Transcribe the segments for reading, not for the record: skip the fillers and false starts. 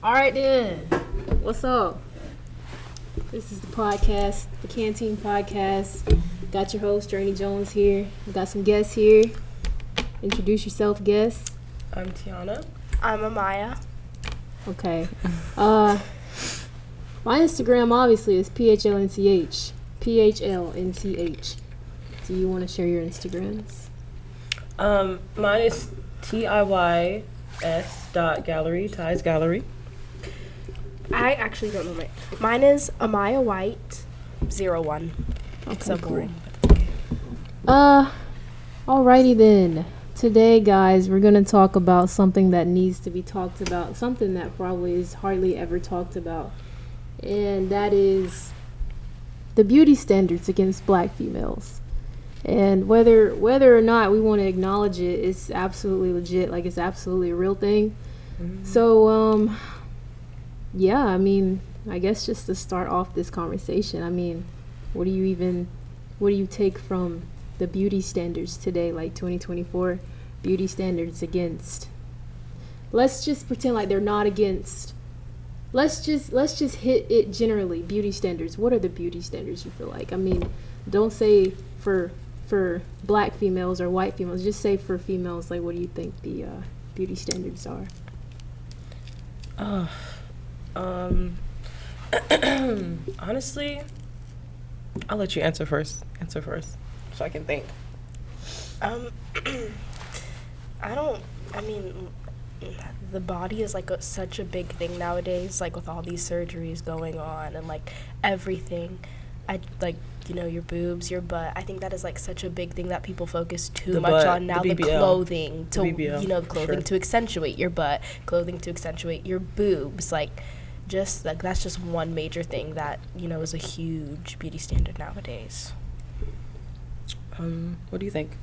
All right then. What's up? This is the podcast, the Canteen Podcast. Got your host, Journey Jones here. We got some guests here. Introduce yourself, guests. I'm Tiyonna. I'm Amiyah. Okay. My Instagram obviously is PHLNCH. PHLNCH. Do you want to share your Instagrams? Mine is TIYS.gallery, Ty's Gallery. I actually don't know mine is Amiyah White 01. Okay, So cool. boring. Alrighty then. Today, guys, we're gonna talk about something that needs to be talked about, something that probably is hardly ever talked about, and that is the beauty standards against Black females. And whether or not we want to acknowledge it, it's absolutely legit. Like, it's absolutely a real thing. Mm-hmm. So, yeah, I mean, I guess just to start off this conversation, I mean, what do you take from the beauty standards today, like 2024 beauty standards against, let's just pretend like they're not against, let's just hit it generally, beauty standards. What are the beauty standards you feel like? I mean, don't say for Black females or white females, just say for females, like, what do you think the beauty standards are? Honestly, I'll let you answer first, so I can think. The body is like such a big thing nowadays, like with all these surgeries going on and like everything. Your boobs, your butt. I think that is like such a big thing that people focus too much on now. The clothing Sure. To accentuate your butt, clothing to accentuate your boobs. Just that's just one major thing that is a huge beauty standard nowadays. What do you think?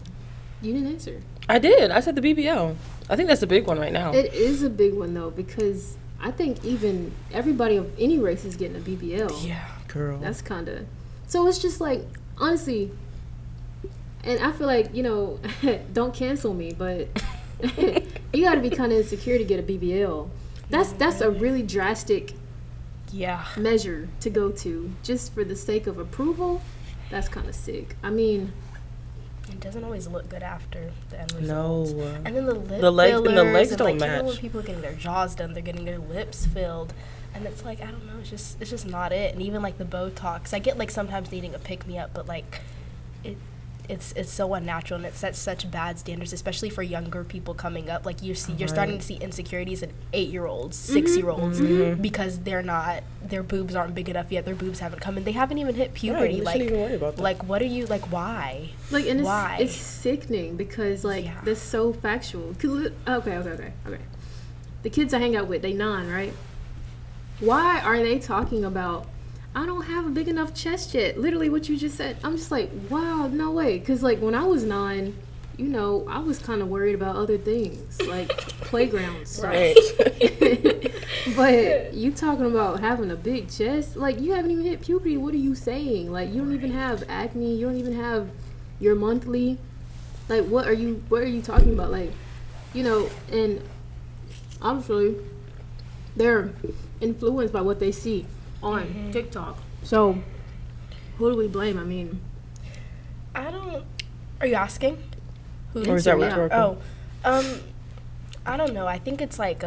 You didn't answer. I did. I said the BBL. I think that's the big one right now. It is a big one though, because I think even everybody of any race is getting a BBL. Yeah, girl. That's kind of, so it's just like, honestly, and I feel like, don't cancel me, but you got to be kind of insecure to get a BBL. That's a really drastic measure to go to just for the sake of approval. That's kind of sick. I mean, it doesn't always look good after the end No. result. And then the legs don't and match. when people are getting their jaws done, they're getting their lips filled. And it's like, I don't know, it's just not it. And even like the Botox, I get like sometimes needing a pick-me-up, but like it's so unnatural, and it sets such bad standards, especially for younger people coming up. Like you're starting to see insecurities in 8-year-olds, 6-year-olds, because their boobs aren't big enough yet. Their boobs haven't come in. They haven't even hit puberty. Right, shouldn't even worry about that. Like, what are you, like, why? like, and why? it's sickening because like that's so factual. Okay. The kids I hang out with, they 9, right? Why are they talking about, I don't have a big enough chest yet? Literally what you just said. I'm just like, wow, no way. Because, like, when I was 9, I was kind of worried about other things, like playgrounds. Right. But you talking about having a big chest? Like, you haven't even hit puberty. What are you saying? Like, you don't even have acne. You don't even have your monthly. Like, what are you talking about? Like, and obviously they're influenced by what they see on TikTok. So who do we blame? I mean, Are you asking? Or is that rhetorical? I don't know. I think it's like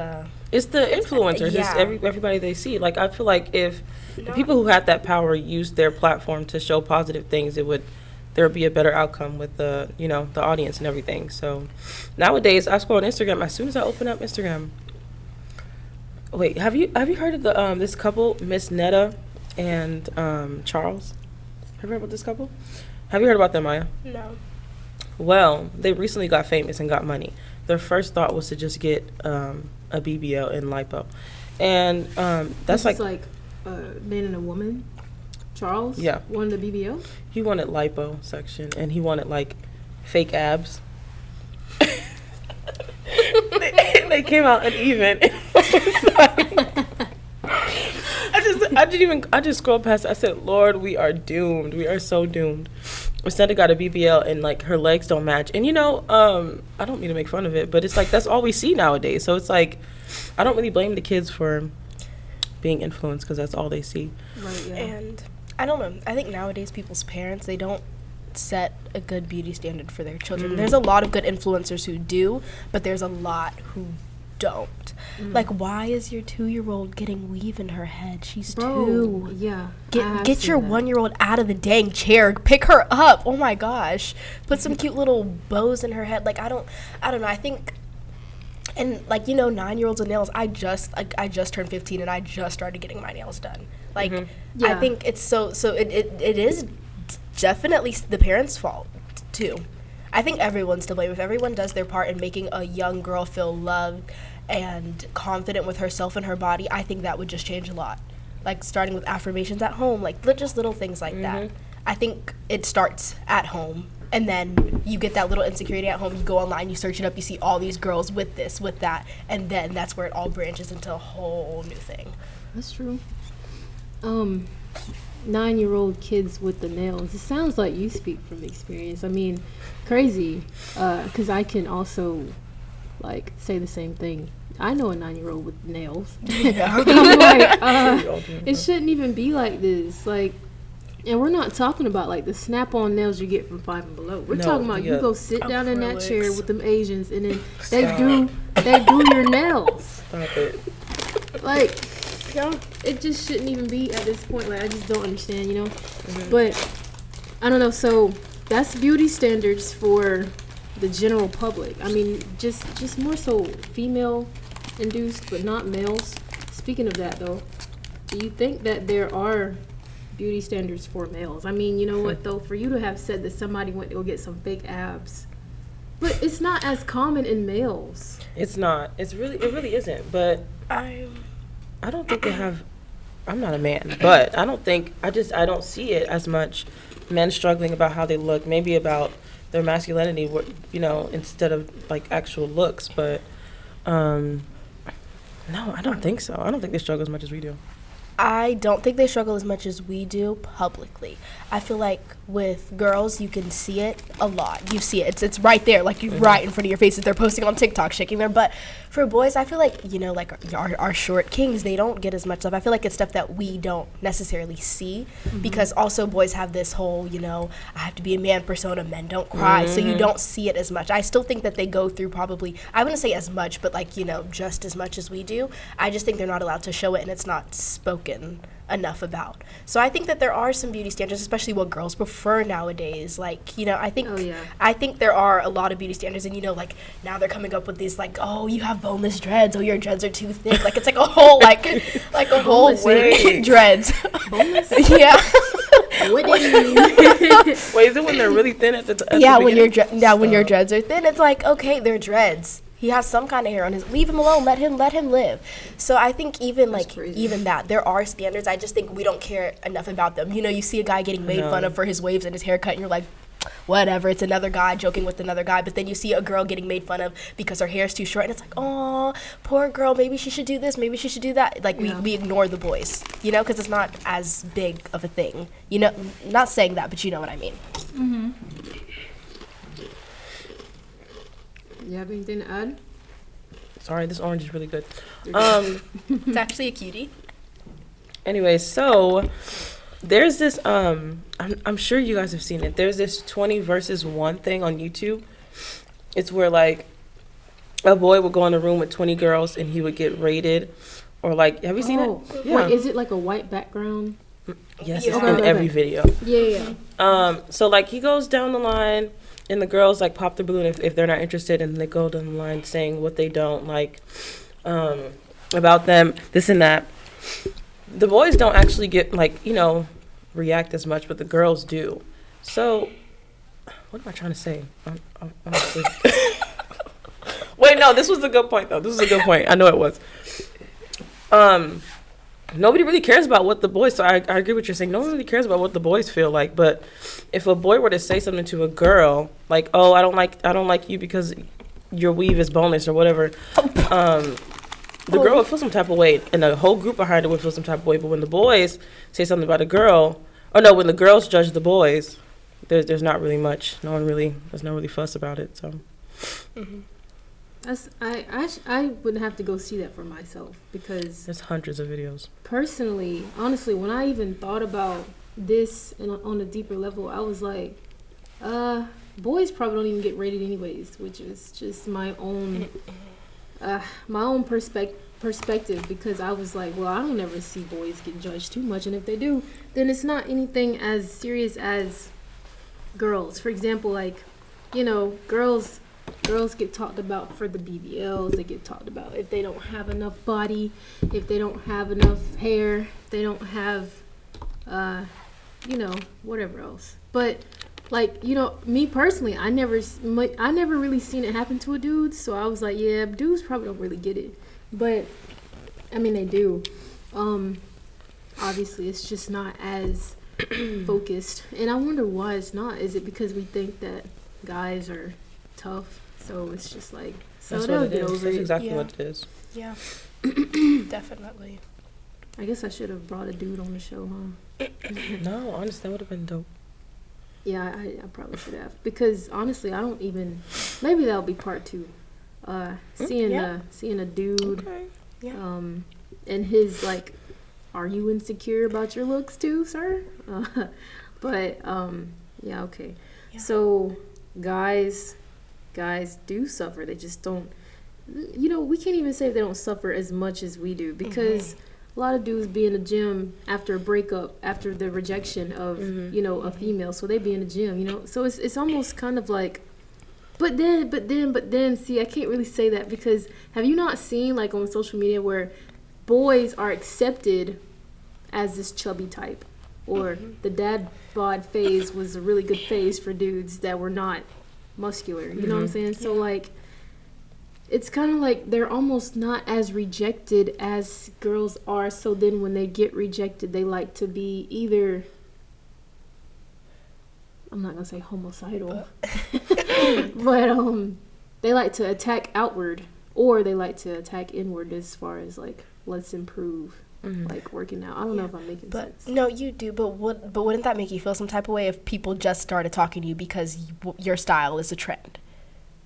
It's the influencers. It's everybody they see. Like, I feel like if the people who had that power used their platform to show positive things, there would be a better outcome with the the audience and everything. So nowadays, I scroll on Instagram. As soon as I open up Instagram, wait, have you heard of the this couple, Miss Netta and Charles? Have you heard about this couple? Have you heard about them, Maya? no. Well, they recently got famous and got money. Their first thought was to just get a BBL and lipo, and that's this is like a man and a woman. Charles, wanted a BBL. He wanted lipo section, and he wanted like fake abs. they came out uneven. I just scrolled past. I said, Lord, we are doomed. We are so doomed. Instead, got a BBL and like her legs don't match. And I don't mean to make fun of it, but it's like that's all we see nowadays. So it's like I don't really blame the kids for being influenced because that's all they see. Right. Yeah. And I don't know. I think nowadays people's parents, they don't set a good beauty standard for their children. There's a lot of good influencers who do, but there's a lot who don't. Like, why is your 2-year-old getting weave in her head? She's 2. Yeah. Get your 1-year-old out of the dang chair. Pick her up. Oh my gosh. Put some cute little bows in her head. Like, I don't know. I think, and like, 9-year-olds with nails. I just turned 15 and I just started getting my nails done. Like, I think it's so it is definitely the parents' fault too. I think everyone's to blame. If everyone does their part in making a young girl feel loved and confident with herself and her body, I think that would just change a lot. Like, starting with affirmations at home, like just little things like that. I think it starts at home, and then you get that little insecurity at home. You go online, you search it up, you see all these girls with this, with that, and then that's where it all branches into a whole new thing. That's true. 9-year-old kids with the nails. It sounds like you speak from experience. I mean, crazy, because I can also, like, say the same thing. I know a 9-year-old with nails. I'm like, it shouldn't even be like this. Like, and we're not talking about, like, the snap-on nails you get from Five and Below. We're talking about you go sit down in that chair with them Asians, and then they do your nails. Stop it. Like, it just shouldn't even be at this point. Like, I just don't understand, But I don't know. So that's beauty standards for the general public. I mean, just more so female induced, but not males. Speaking of that, though, do you think that there are beauty standards for males? I mean, you know what though? For you to have said that somebody went to go get some fake abs, but it's not as common in males. It's not. It really isn't. But I don't think they have. I'm not a man, but I don't see it as much. Men struggling about how they look, maybe about their masculinity, instead of like actual looks. But no, I don't think so. I don't think they struggle as much as we do. I don't think they struggle as much as we do publicly. I feel like with girls, you can see it a lot. You see it. It's right there, like right in front of your faces. They're posting on TikTok, shaking their butt. For boys, I feel like, like our short kings, they don't get as much stuff. I feel like it's stuff that we don't necessarily see because also boys have this whole, I have to be a man persona. Men don't cry. So you don't see it as much. I still think that they go through probably, I wouldn't say as much, but like, just as much as we do. I just think they're not allowed to show it and it's not spoken enough about. So I think that there are some beauty standards, especially what girls prefer nowadays. Like, I think there are a lot of beauty standards, and like now they're coming up with these like, oh, you have boneless dreads, oh, your dreads are too thick. Like it's like a whole like a whole wig dreads. Boneless? Yeah. What do you mean? Wait, is it when they're really thin at the yeah, when your dreads are thin, it's like, okay, they're dreads. He has some kind of hair on his. Leave him alone. Let him live. So I think even that there are standards. I just think we don't care enough about them. You see a guy getting made fun of for his waves and his haircut, and you're like, whatever. It's another guy joking with another guy. But then you see a girl getting made fun of because her hair's too short, and it's like, oh, poor girl. Maybe she should do this. Maybe she should do that. Like we ignore the boys, because it's not as big of a thing. Not saying that, but you know what I mean. Mm-hmm. You have anything to add? Sorry, this orange is really good. It's actually a cutie. Anyway, so there's this I'm sure you guys have seen it. There's this 20 versus 1 thing on YouTube. It's where like a boy would go in a room with 20 girls and he would get rated, or like, have you seen it? Yeah. Wait, is it like a white background? Yes, it's in every video. Yeah. So like he goes down the line. And the girls, like, pop the balloon if they're not interested, and they go down the line saying what they don't like about them, this and that. The boys don't actually get, like, react as much, but the girls do. So, what am I trying to say? Honestly. Wait, no, this was a good point, though. This was a good point. I know it was. Nobody really cares about what the boys, so I agree with what you're saying. No one really cares about what the boys feel like. But if a boy were to say something to a girl, like, oh, I don't like you because your weave is boneless or whatever, the girl would feel some type of way, and the whole group behind her would feel some type of way. But when the boys say something about a girl, when the girls judge the boys, there's not really much. There's no really fuss about it. So. Mm-hmm. I wouldn't have to go see that for myself because there's hundreds of videos. Personally, honestly, when I even thought about this on a deeper level, I was like, boys probably don't even get rated anyways, which is just my own perspective because I was like, well, I don't ever see boys get judged too much, and if they do, then it's not anything as serious as girls. For example, like, you know, girls get talked about for the BBLs. They get talked about if they don't have enough body, if they don't have enough hair, if they don't have, you know, whatever else. But like, you know, me personally, I never really seen it happen to a dude. So I was like, yeah, dudes probably don't really get it. But I mean, they do. Obviously, it's just not as focused. And I wonder why it's not. Is it because we think that guys are tough? So it's just like, so they'll get over it. That's exactly what it is. Yeah. Definitely. I guess I should have brought a dude on the show, huh? No, honestly, that would have been dope. Yeah, I probably should have. Because honestly, I don't even, maybe that'll be part 2. Seeing a dude, and his like, are you insecure about your looks too, sir? But yeah, okay. Yeah. So guys do suffer. They just don't. You know, we can't even say they don't suffer as much as we do because a lot of dudes be in the gym after a breakup, after the rejection of you know a female, so they be in the gym. You know, so it's almost kind of like. But then, see, I can't really say that because have you not seen, like, on social media where boys are accepted as this chubby type? Or the dad bod phase was a really good phase for dudes that were not muscular. You know what I'm saying? So, like, it's kind of like they're almost not as rejected as girls are. So then when they get rejected, they like to be either... I'm not gonna say homicidal, but they like to attack outward, or they like to attack inward as far as like let's improve, like working out. I don't know if I'm making sense. No, you do. But wouldn't that make you feel some type of way if people just started talking to you because your style is a trend?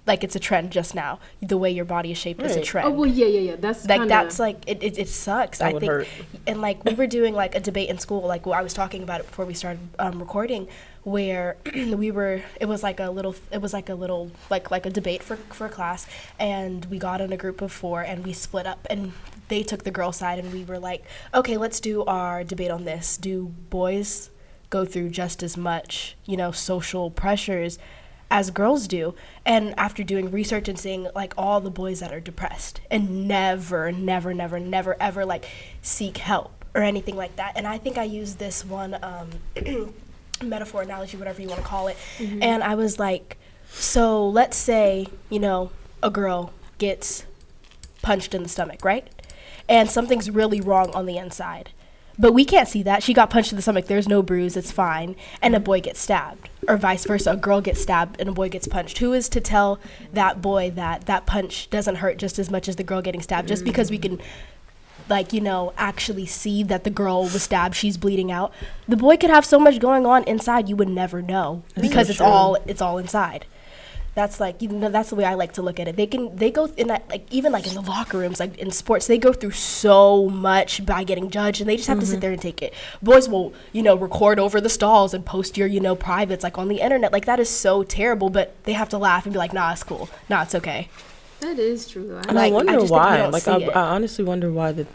Like it's a trend just now. The way your body is shaped is a trend. Oh well, yeah. That's like kinda... that's like it sucks. That would hurt. And like we were doing like a debate in school. Like I was talking about it before we started recording, where it was like a debate for class, and we got in a group of 4 and we split up and they took the girl side and we were like, okay, let's do our debate on this. Do boys go through just as much, you know, social pressures as girls do? And after doing research and seeing like all the boys that are depressed and never ever like seek help or anything like that. And I think I used this one metaphor, analogy, whatever you want to call it. And I was like, so let's say, you know, a girl gets punched in the stomach, right? And something's really wrong on the inside. But we can't see that. She got punched in the stomach. There's no bruise. It's fine. And a boy gets stabbed. Or vice versa. A girl gets stabbed and a boy gets punched. Who is to tell that boy that that punch doesn't hurt just as much as the girl getting stabbed? Just because we can, like, you know, actually see that the girl was stabbed, she's bleeding out. The boy could have so much going on inside you would never know. Because it's all inside. That's like, you know, that's the way I like to look at it. They go in that, like, even like in the locker rooms, like in sports, they go through so much by getting judged, and they just have to sit there and take it. Boys will, you know, record over the stalls and post your, you know, privates like on the internet. Like that is so terrible, but they have to laugh and be like, nah, it's cool. Nah, it's okay. That is true. And I wonder why. Like I honestly wonder why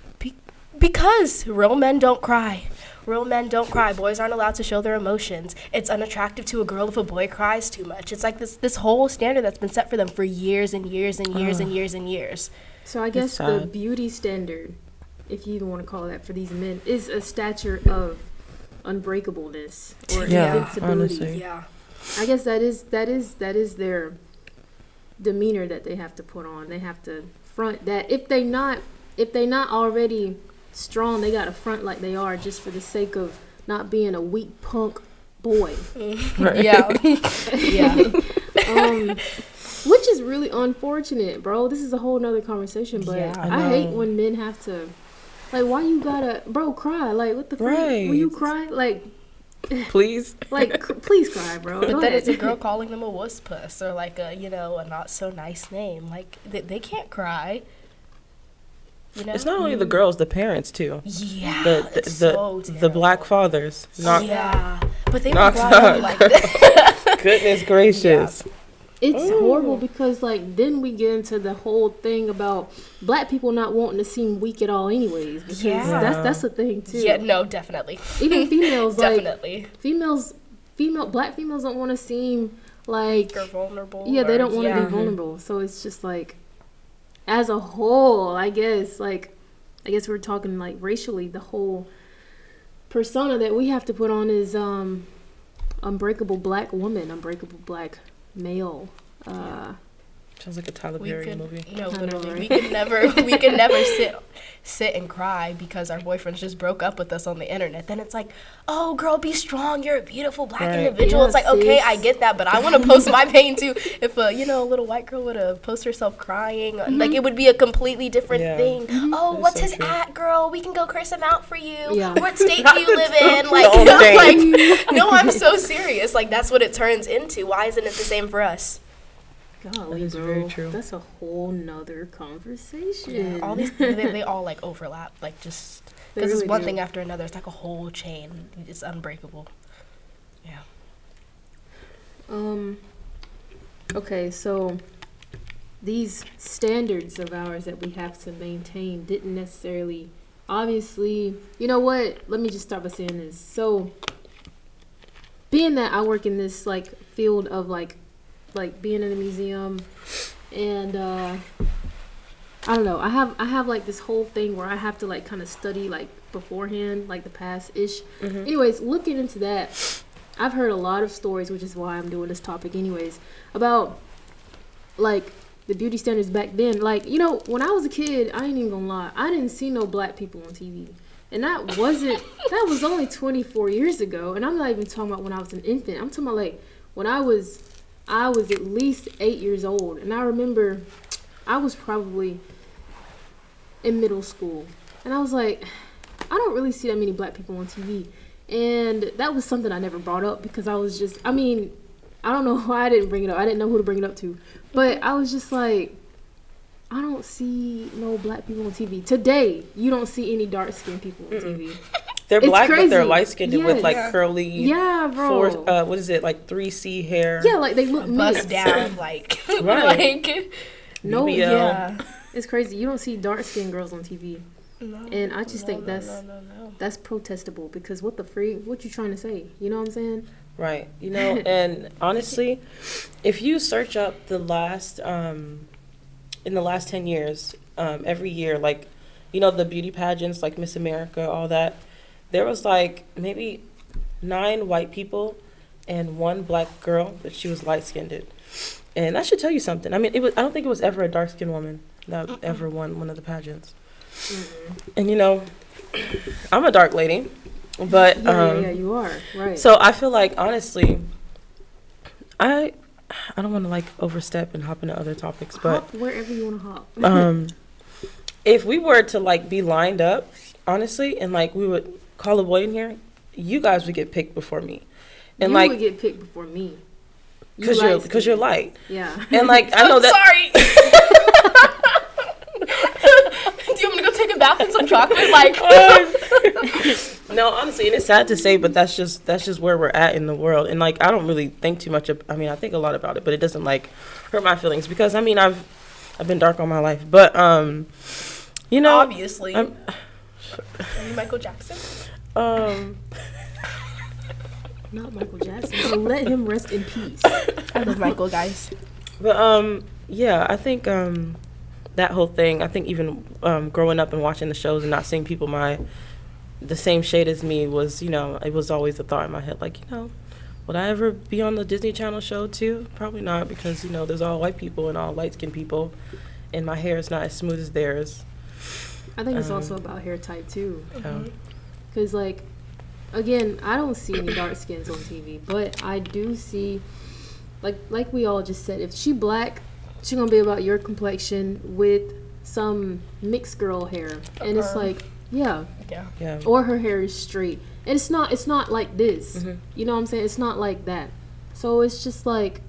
because real men don't cry. Real men don't cry. Boys aren't allowed to show their emotions. It's unattractive to a girl if a boy cries too much. It's like this whole standard that's been set for them for years and years and years and years and years. So I guess the beauty standard, if you even want to call it that for these men, is a stature of unbreakableness or invincibility. Honestly. Yeah. I guess that is their demeanor that they have to put on. They have to front that if they not already strong, they gotta front like they are just for the sake of not being a weak punk boy. Yeah. Yeah. Which is really unfortunate, bro. This is a whole nother conversation, but I hate when men have to, like, why you gotta, bro, cry? Like, what the fuck? When you cry, like, Please. Like, please cry, bro. But Go then ahead. it's a girl calling them a wuss puss or like a, you know, a not so nice name. Like they can't cry. You know? It's not only the girls, the parents too. Yeah. The black fathers. Yeah. But they were Knock, brought up like that. Goodness gracious. Yeah. It's horrible because, like, then we get into the whole thing about black people not wanting to seem weak at all anyways. Because that's a thing, too. Yeah, no, definitely. Even females, like, definitely. Black females don't want to seem like... They're vulnerable. Yeah, they don't want to be vulnerable. So it's just, like, as a whole, I guess we're talking, like, racially, the whole persona that we have to put on is unbreakable black woman, unbreakable black male. Sounds like a Tyler Perry movie. No, literally, right? we could never sit and cry because our boyfriends just broke up with us on the internet. Then it's like, oh, girl, be strong. You're a beautiful black individual. Yeah, it's like, okay, I get that, but I want to post my pain too. If a little white girl would have post herself crying, like it would be a completely different thing. Oh, what's his at, girl? We can go curse him out for you. Yeah. What state do you live in? Like, no, I'm so serious. Like, that's what it turns into. Why isn't it the same for us? Golly, that is bro. very true. That's a whole nother conversation. Yeah, all these they all like overlap, like just because really it's one do. thing after another. It's like a whole chain. It's unbreakable. Yeah. Okay, so these standards of ours that we have to maintain didn't necessarily, obviously, you know what? Let me just start by saying this. So, being that I work in this like field of like being in a museum, and I don't know, I have like this whole thing where I have to like kind of study like beforehand, like the past ish. Anyways, looking into that, I've heard a lot of stories, which is why I'm doing this topic anyways, about like the beauty standards back then. Like, you know, when I was a kid, I ain't even gonna lie, I didn't see no black people on TV. And that was only 24 years ago. And I'm not even talking about when I was an infant. I'm talking about like when I was at least 8 years old. And I remember I was probably in middle school. And I was like, I don't really see that many black people on TV. And that was something I never brought up because I was just, I mean, I don't know why I didn't bring it up. I didn't know who to bring it up to. But I was just like, I don't see no black people on TV. Today, you don't see any dark-skinned people on TV. They're It's black, crazy. but they're light-skinned with like curly, yeah, bro. what is it, like 3C hair? Yeah, like they look Bust mixed. down, like, Right. like, No, BBL. yeah. it's crazy. You don't see dark-skinned girls on TV. No, And I just think no. that's protestable because what you trying to say? You know what I'm saying? Right. You know, and honestly, if you search up the last, in the last 10 years, every year, like, you know, the beauty pageants, like Miss America, all that, there was like maybe 9 white people and 1 black girl, but she was light-skinned. And that should tell you something. I mean, I don't think it was ever a dark-skinned woman that ever won one of the pageants. And, you know, I'm a dark lady, but Yeah, you are right. so I feel like, honestly, I don't want to like overstep and hop into other topics, but hop wherever you want to hop. if we were to like be lined up, honestly, and like we would call a boy in here, you guys would get picked before me, and you like would get picked before me because you're light, yeah. and like I know that. Sorry. Do you want me to go take a bath in some chocolate? Like, No, honestly, and it's sad to say, but that's just where we're at in the world. And like I don't really think too much I mean, I think a lot about it, but it doesn't like hurt my feelings because I mean I've been dark all my life. But you know, obviously. Are you Michael Jackson? Not Michael Jackson. So let him rest in peace. I love Michael, guys. But yeah, I think that whole thing, I think even growing up and watching the shows and not seeing people the same shade as me was, you know, it was always a thought in my head, like, you know, would I ever be on the Disney Channel show too? Probably not, because, you know, there's all white people and all light-skinned people, and my hair is not as smooth as theirs. I think it's also about hair type too. Mm-hmm. Because, like, again, I don't see any dark skins on TV, but I do see, like we all just said, if she black, she gonna be about your complexion with some mixed girl hair, and it's like, Yeah. Yeah. Or her hair is straight. And it's not like this. You know what I'm saying? It's not like that. So it's just like,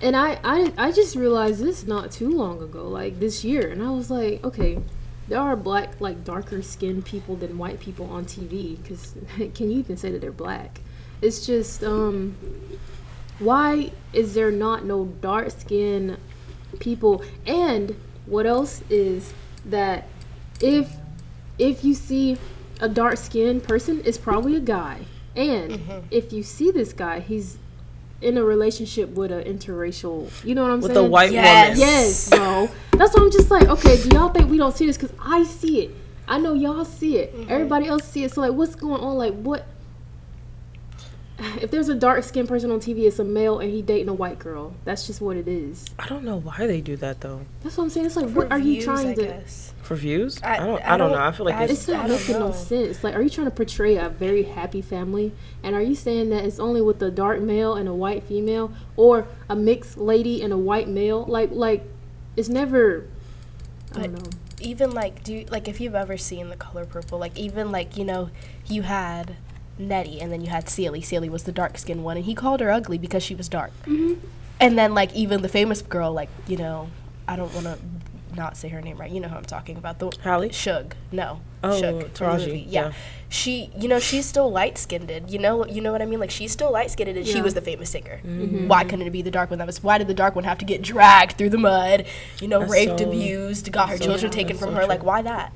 and I just realized this not too long ago, like this year, and I was like, okay, there are black, like darker skinned people than white people on TV, because can you even say that they're black? It's just, why is there not no dark skinned people? And what else is that if you see a dark skinned person, it's probably a guy. And if you see this guy, he's in a relationship with an interracial, you know what I'm saying? With a white woman. Yes, bro. That's why I'm just like, okay, do y'all think we don't see this? Because I see it. I know y'all see it. Everybody else see it. So, like, what's going on? Like, what? If there's a dark-skinned person on TV, it's a male and he dating a white girl. That's just what it is. I don't know why they do that, though. That's what I'm saying. It's like, what are you trying to... For views? I don't know. I feel like it's not making no sense. Like, are you trying to portray a very happy family? And are you saying that it's only with a dark male and a white female, or a mixed lady and a white male? Like it's never. I don't know. Even like, if you've ever seen The Color Purple, like even like you had Nettie and then you had Celie. Celie was the dark skinned one, and he called her ugly because she was dark. And then like even the famous girl, like I don't want to not say her name right. You know who I'm talking about. The Halle? Shug. No. Oh, Shug. Taraji. Yeah. She, she's still light-skinned. You know what I mean? Like, she's still light-skinned, and she was the famous singer. Why couldn't it be the dark one? Why did the dark one have to get dragged through the mud, raped, abused, got her children taken from her? Like, why that?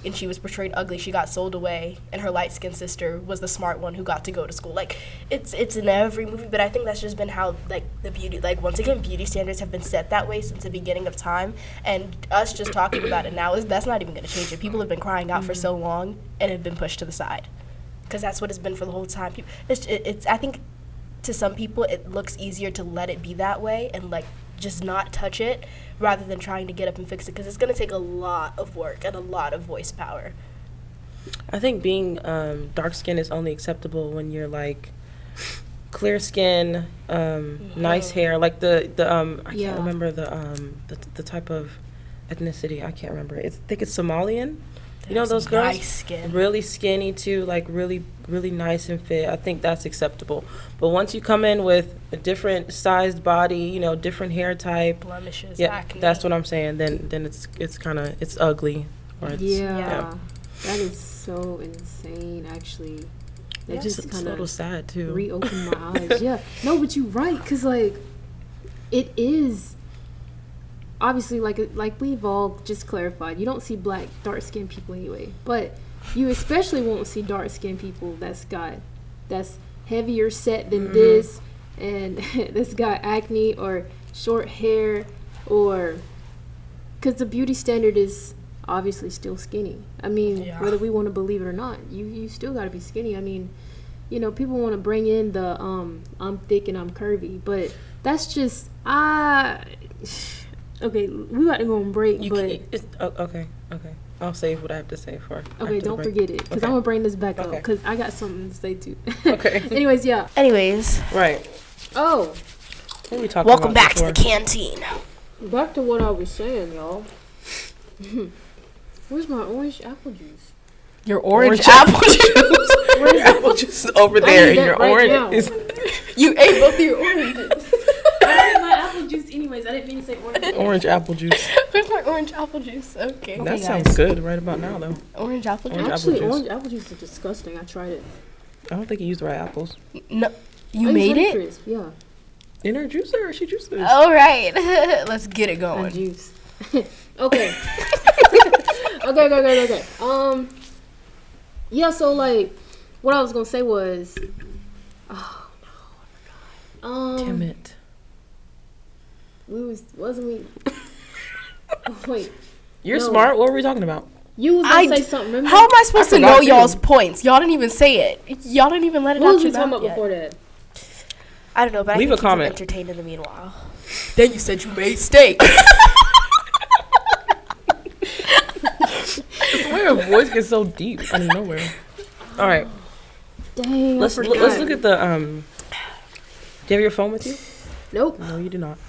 And she was portrayed ugly. She got sold away, and her light-skinned sister was the smart one who got to go to school. Like, it's in every movie, but I think that's just been how, like, the beauty, like, once again, beauty standards have been set that way since the beginning of time, and us just talking about it now, that's not even going to change it. People have been crying out for so long, and have been pushed to the side, because that's what it's been for the whole time. It's I think, to some people, it looks easier to let it be that way, and, like, just not touch it, rather than trying to get up and fix it, because it's going to take a lot of work and a lot of voice power. I think being dark skin is only acceptable when you're like clear skin, nice hair, like the I can't remember the type of ethnicity. I can't remember. I think it's Somalian. You know those girls? Nice skin. Really skinny too, like really, really nice and fit. I think that's acceptable. But once you come in with a different sized body, different hair type, blemishes, acne. That's what I'm saying. Then it's kind of ugly. Or it's, that is so insane. Actually, that just kind a little sad too. Reopened my eyes. Yeah, no, but you're right, because like it is. Obviously, like we've all just clarified, you don't see black, dark-skinned people anyway. But you especially won't see dark-skinned people that's heavier set than this, and that's got acne or short hair, or because the beauty standard is obviously still skinny. I mean, whether we want to believe it or not, you still got to be skinny. I mean, people want to bring in the I'm thick and I'm curvy, but that's just Okay, we got to go on break, okay. I'll save what I have to say for. Okay, don't forget it, because I'm going to bring this back up, because I got something to say, too. Okay. Anyways. Right. Oh. What are we talking Welcome about back to the canteen. Back to what I was saying, y'all. Where's my orange apple juice? Your orange apple juice? Your apple juice is over there, and your orange is... You ate both of your oranges. I ate my apple juice anyways. I didn't mean to say orange. Orange apple juice. Where's my orange apple juice? Okay. That sounds good right about now, though. Orange apple juice? Actually, orange apple juice is disgusting. I tried it. I don't think you used the right apples. No. You made it? Crisp, yeah. In her juicer, or she juiced this? All right. Let's get it going. Juice. Okay. Okay. Yeah, so, like, what I was going to say was... Oh, no, I forgot. Damn it. Wasn't we? Wait. You're smart. What were we talking about? You was gonna say something. Remember? How am I supposed to know y'all's points? Y'all didn't even say it. Y'all didn't even let it out. What was we talking about before that? I don't know, but Leave I think a comment. Entertained in the meanwhile. Then you said you made steak. The way her voice gets so deep out of nowhere. All right. Dang. Let's look at the Do you have your phone with you? Nope. No, you do not.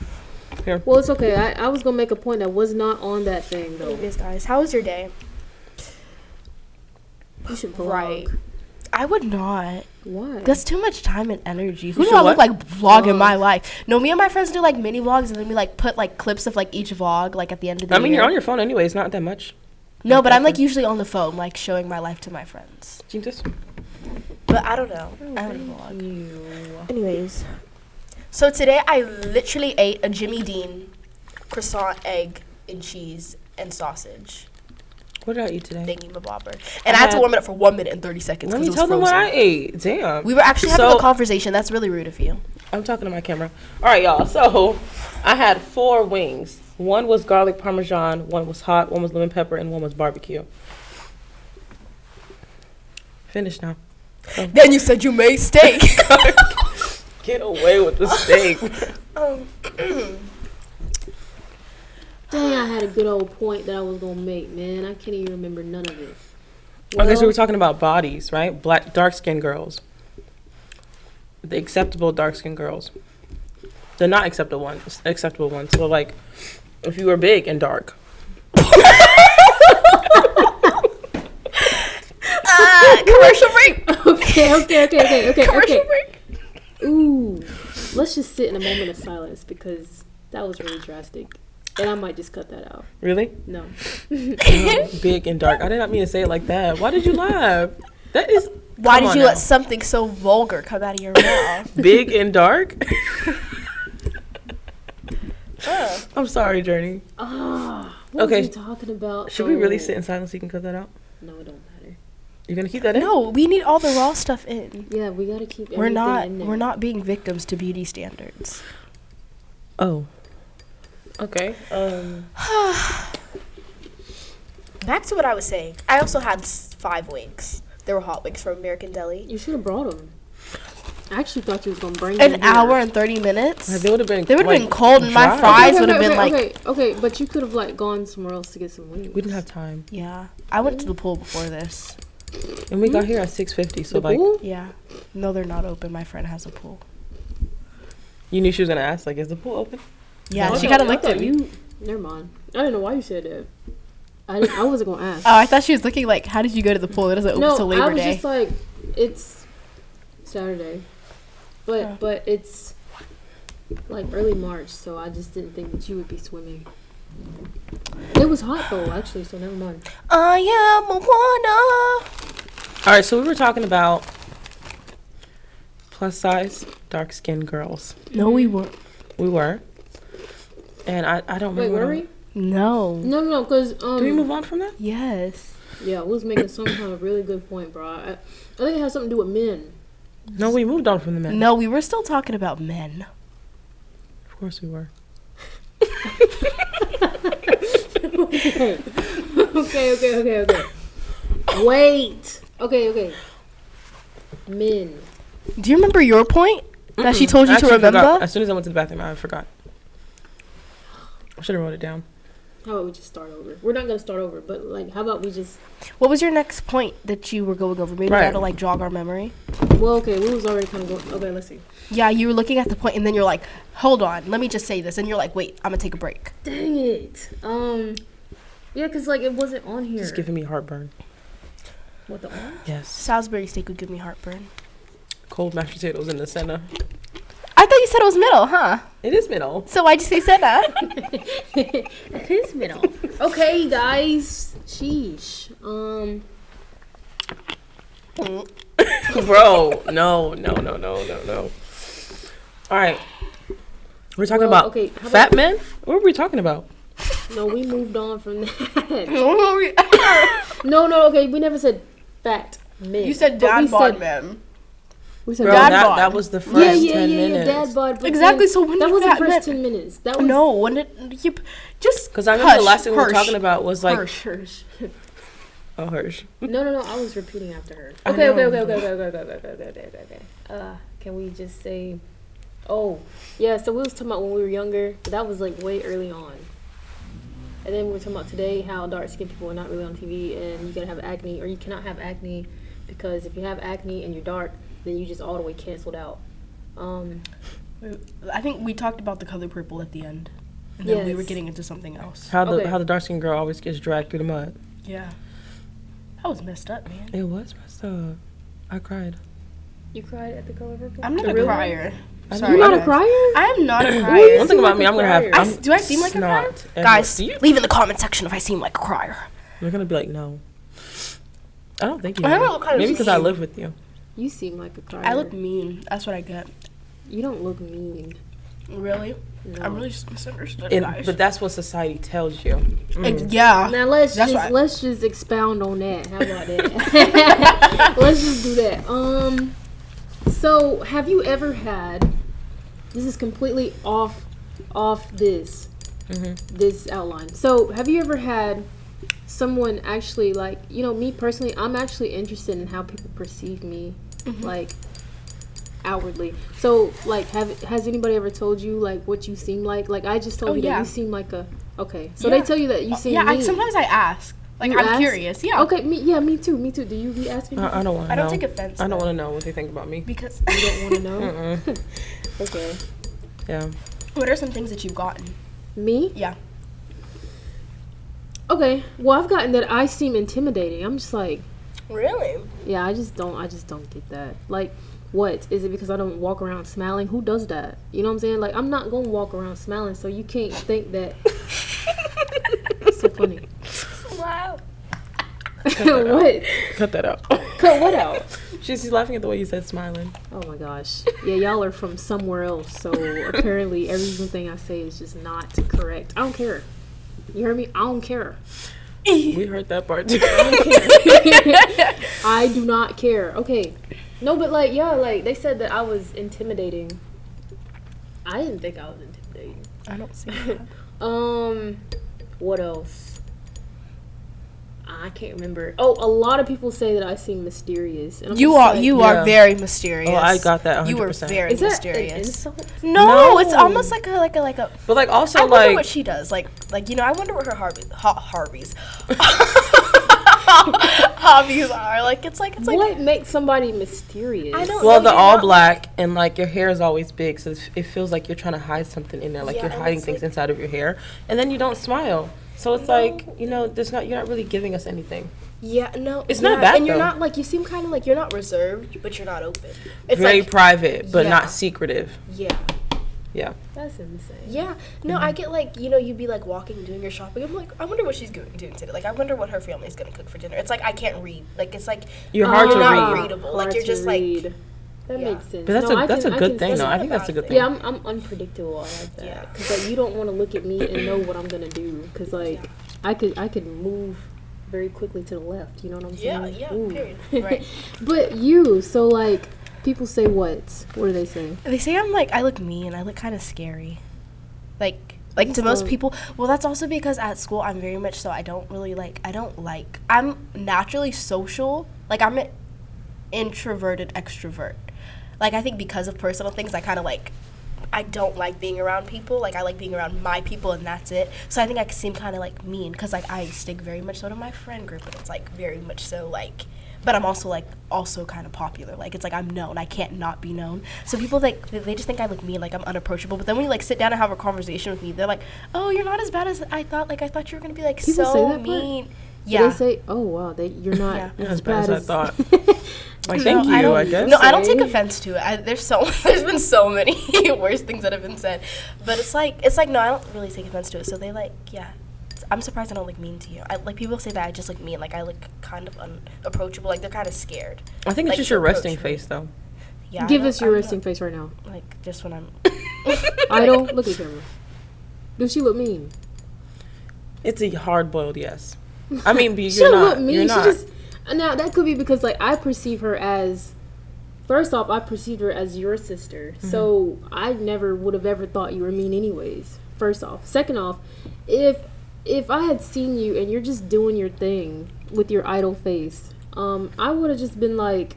Here. Well, it's okay. I was gonna make a point that was not on that thing though. Anyways, guys, how was your day? You should vlog. Right. I would not. Why? That's too much time and energy. Who You do should I look what? like vlogging my life? No, me and my friends do like mini vlogs, and then we like put like clips of like each vlog like at the end of the year. you're on your phone anyway. It's not that much. No, but I'm like usually on the phone, like showing my life to my friends. Jesus. But I don't know. I don't vlog. Anyways, so today I literally ate a Jimmy Dean croissant, egg, and cheese and sausage. What did I eat today? Thingy mabobber. And I had to warm it up for 1 minute and 30 seconds. Let me tell them what I ate. Damn. We were actually having a conversation. That's really rude of you. I'm talking to my camera. All right, y'all. So I had 4 wings. One was garlic parmesan, one was hot, one was lemon pepper, and one was barbecue. Finished now. Oh. Then you said you made steak. Get away with the steak. Dang, I had a good old point that I was gonna make, man. I can't even remember none of it. Okay, so we were talking about bodies, right? Dark-skinned girls. The acceptable dark-skinned girls. The not acceptable ones. So, like, if you were big and dark. Commercial break. Okay. Commercial break. Ooh, let's just sit in a moment of silence because that was really drastic. And I might just cut that out. Really? No. Big and dark. I did not mean to say it like that. Why did you laugh? That is. Why did you let something so vulgar come out of your mouth? Big and dark? I'm sorry, Journey. What Okay. was we talking about? Should we really sit in silence so you can cut that out? No, it don't matter. You're going to keep that in? No, we need all the raw stuff in. Yeah, we gotta keep everything in there. We're not being victims to beauty standards. Oh. Okay. Back to what I was saying. I also had 5 wings. They were hot wings from American Deli. You should have brought them. I actually thought you was gonna bring An them hour and 30 minutes. They would have been. They would have like, been cold, and my dry. fries would have been like. Okay, but you could have like gone somewhere else to get some wings. We didn't have time, Yeah, I went to the pool before this. and we got here at 6:50. So The like, pool? Yeah, no, they're not open. My friend has a pool. you knew she was gonna ask, like, is the pool open? Yeah, Oh, she I kind of thought looked at me. you. Never mind. I didn't know why you said that. I wasn't gonna ask. Oh, I thought she was looking like, how did you go to the pool? It doesn't open No, till I Labor was Day. just like, it's Saturday, but it's like early March, so I just didn't think that you would be swimming. It was hot though, actually, so never mind. I am a All right, so we were talking about plus size, dark skinned girls. No, we weren't. We were, and I don't Wait, remember. were we? No. No, because Did we move on from that? Yes. yeah, we was making some kind of really good point, bro. I think it has something to do with men. No, we moved on from the men. No, we were still talking about men. Of course we were. Okay. Wait. Okay. Men. Do you remember your point that she told you I to actually remember? forgot. As soon as I went to the bathroom, I forgot. I should have wrote it down. How about we just start over? We're not gonna start over, but like, how about we just? What was your next point that you were going over? Maybe we Right. had to like jog our memory. Well, okay, we was already kind of going. Okay, let's see. Yeah, you were looking at the point, and then you're like, "Hold on, let me just say this," and you're like, "Wait, I'm gonna take a break." Dang it. Yeah, cause like it wasn't on here. It's giving me heartburn. What the orange? Yes. Salisbury steak would give me heartburn. Cold mashed potatoes in the center. I thought you said it was middle, huh? It is middle. So why'd you say center? It is middle. Okay, guys. Sheesh. Bro, no. All right. We're talking about okay, how fat men? What were we talking about? No, we moved on from that. No. Okay, we never said fat men. You said But we dad bod said- man. We said Bro, Dad dad. bod. that was the first Yeah, 10 minutes. dad bod. but Exactly, then so when that did was the fat first men- 10 minutes. That was No, when it you just Because I remember the last thing we were Hirsch. talking about was like... Hirsch. Oh, Hirsch. No. I was repeating after her. I Okay. know. Can we just say? Oh, yeah. So we was talking about when we were younger, but that was like way early on. And then we were talking about today how dark skinned people are not really on TV, and you gotta have acne, or you cannot have acne, because if you have acne and you're dark, then you just all the way canceled out. I think we talked about the color purple at the end. And then we were Yes. getting into something else. How Okay. the dark-skinned girl always gets dragged through the mud. Yeah. That was messed up, man. It was messed up. I cried. You cried at the color purple? I'm not a crier. Sorry, You're not a crier? I am not a crier. One thing about me, I'm gonna have. Do I seem like a crier? Guys, leave in the comment section if I seem like a crier. You're gonna be like, no. I don't think you. I don't know what kind of Maybe because I live with you. You seem like a crier. I look mean. That's what I get. You don't look mean. Really? No. I'm really misunderstood, And, guys. but that's what society tells you. Yeah. Now let's just expound on that. How about that? Let's just do that. So have you ever had? This is completely off this this outline. So have you ever had someone actually, like, you know, me personally, I'm actually interested in how people perceive me, like, outwardly. So, like, has anybody ever told you, like, what you seem like? Like, I just told you that you seem like a, okay. So they tell you that you seem mean. Sometimes I ask. Like, I'm curious. Yeah. Okay, me too. Do you be asking? I don't want to know. I don't take offense. I don't want to know what they think about me. Because you don't want to know? Okay. Yeah. What are some things that you've gotten? Me? Yeah. Okay. Well, I've gotten that I seem intimidating. I'm just like, really? Yeah, I just don't get that. Like, what? Is it because I don't walk around smiling? Who does that? You know what I'm saying? Like, I'm not gonna walk around smiling, so you can't think that. It's so funny. Wow. What? Cut that out. Cut what out? She's laughing at the way you said smiling. Oh my gosh. Yeah, y'all are from somewhere else, so apparently everything I say is just not correct. I don't care. You heard me? I don't care. We heard that part too. I don't care. I do not care. Okay. No, but like, yeah, like they said that I was intimidating. I didn't think I was intimidating. I don't see that. What else? I can't remember. Oh, a lot of people say that I seem mysterious. And You are very mysterious. Oh, I got that 100%. You were very Is that mysterious. an insult? No, it's almost like a. But like also I like. wonder what she does. Like you know, I wonder what her hobbies are. Like it's like. What makes somebody mysterious? I don't know. Well, the all black and like your hair is always big, so it feels like you're trying to hide something in there, like you're hiding things inside of your hair, and then you don't smile. So it's like, you know, you're not really giving us anything. Yeah, no. It's not bad, and you're though. not, like, you seem kind of like you're not reserved, but you're not open. It's very like, private, but not secretive. Yeah. Yeah. That's insane. Yeah. No, I get, like, you know, you'd be, like, walking, doing your shopping. I'm like, I wonder what she's doing today. Like, I wonder what her family's going to cook for dinner. It's like, I can't read. Like, it's like, you're hard to not read. readable. Like, you're just, like. That makes sense. But that's a good thing, though. I think that's a good thing. Yeah, I'm unpredictable. I like that. Yeah. Because, like, you don't want to look at me and know what I'm going to do. Because, like, I could move very quickly to the left. You know what I'm saying? Yeah, period. Right. But you, so, like, people say what? What do they say? They say I look mean. I look kind of scary. Like to most people. Well, that's also because at school I'm very much so. I'm naturally social. Like, I'm an introverted extrovert. Like, I think because of personal things, I kind of like, I don't like being around people. Like, I like being around my people, and that's it. So I think I seem kind of, like, mean, because, like, I stick very much so to my friend group, and it's, like, very much so, like, but I'm also, like, also kind of popular. Like, it's, like, I'm known. I can't not be known. So people, like, they just think I look mean, like, I'm unapproachable. But then when you, like, sit down and have a conversation with me, they're like, oh, you're not as bad as I thought. Like, I thought you were going to be, like, people so mean. Part? Yeah. They say, oh, wow, you're not as bad as I thought. Like, thank you, I guess. No, I don't take offense to it. There's been so many worse things that have been said. But it's like, no, I don't really take offense to it. So they, like, yeah. I'm surprised I don't look mean to you. Like, people say that I just look mean. Like, I look kind of unapproachable. Like, they're kind of scared. I think it's just your resting face, though. Yeah. Give us your resting face right now. Like, just when I'm... Idol, look at the camera. Does she look mean? It's a hard-boiled yes. I mean, you're she not. Look mean. You're not. She just... Now, that could be because, like, I perceive her as... First off, I perceived her as your sister. Mm-hmm. So, I never would have ever thought you were mean anyways. First off. Second off, if I had seen you and you're just doing your thing with your idol face, I would have just been like,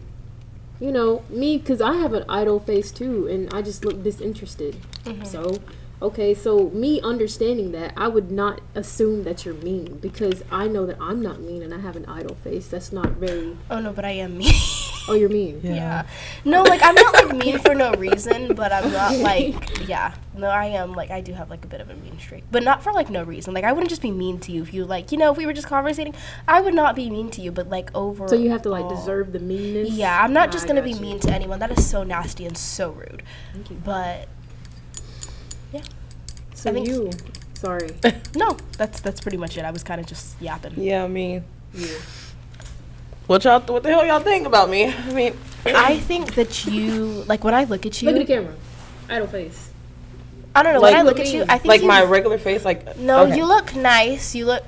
you know, me, because I have an idol face too, and I just look disinterested. Mm-hmm. So, Okay, so me understanding that, I would not assume that you're mean because I know that I'm not mean and I have an idle face. That's not very. Oh no, but I am mean. Oh, you're mean. Yeah. No, like I'm not like mean for no reason, but I'm not like No, I am like I do have like a bit of a mean streak, but not for like no reason. Like I wouldn't just be mean to you if you like if we were just conversating, I would not be mean to you, but like over. So you have to like deserve the meanness. Yeah, I'm not just gonna be mean to anyone. That is so nasty and so rude. Thank you. But yeah. So sorry. No, that's pretty much it. I was kind of just yapping. Yeah, I mean, what the hell y'all think about me? I mean, I think that you like when I look at you. Look at the camera. Idle face. I don't know. Like, when I look at you, I think like my regular face. Like no, okay. You look nice. You look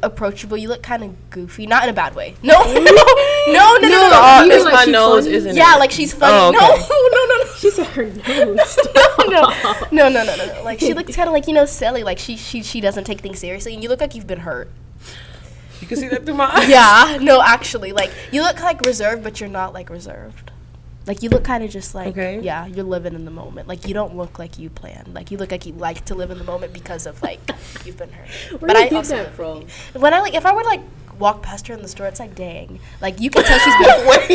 approachable. You look kind of goofy, not in a bad way. No. It's like my nose, funny? isn't it? Yeah, like she's funny. Oh, okay. No. She said her nose. No. Like she looks kind of like silly. Like she doesn't take things seriously, and you look like you've been hurt. You can see that through my eyes. Yeah, no, actually, like you look like reserved, but you're not like reserved. Like you look kind of just like yeah, you're living in the moment. Like you don't look like you planned. Like you look like you like to live in the moment because of like you've been hurt. Where do you get that from? When I if I were to like walk past her in the store, it's like dang, like you can tell she's been. Wait,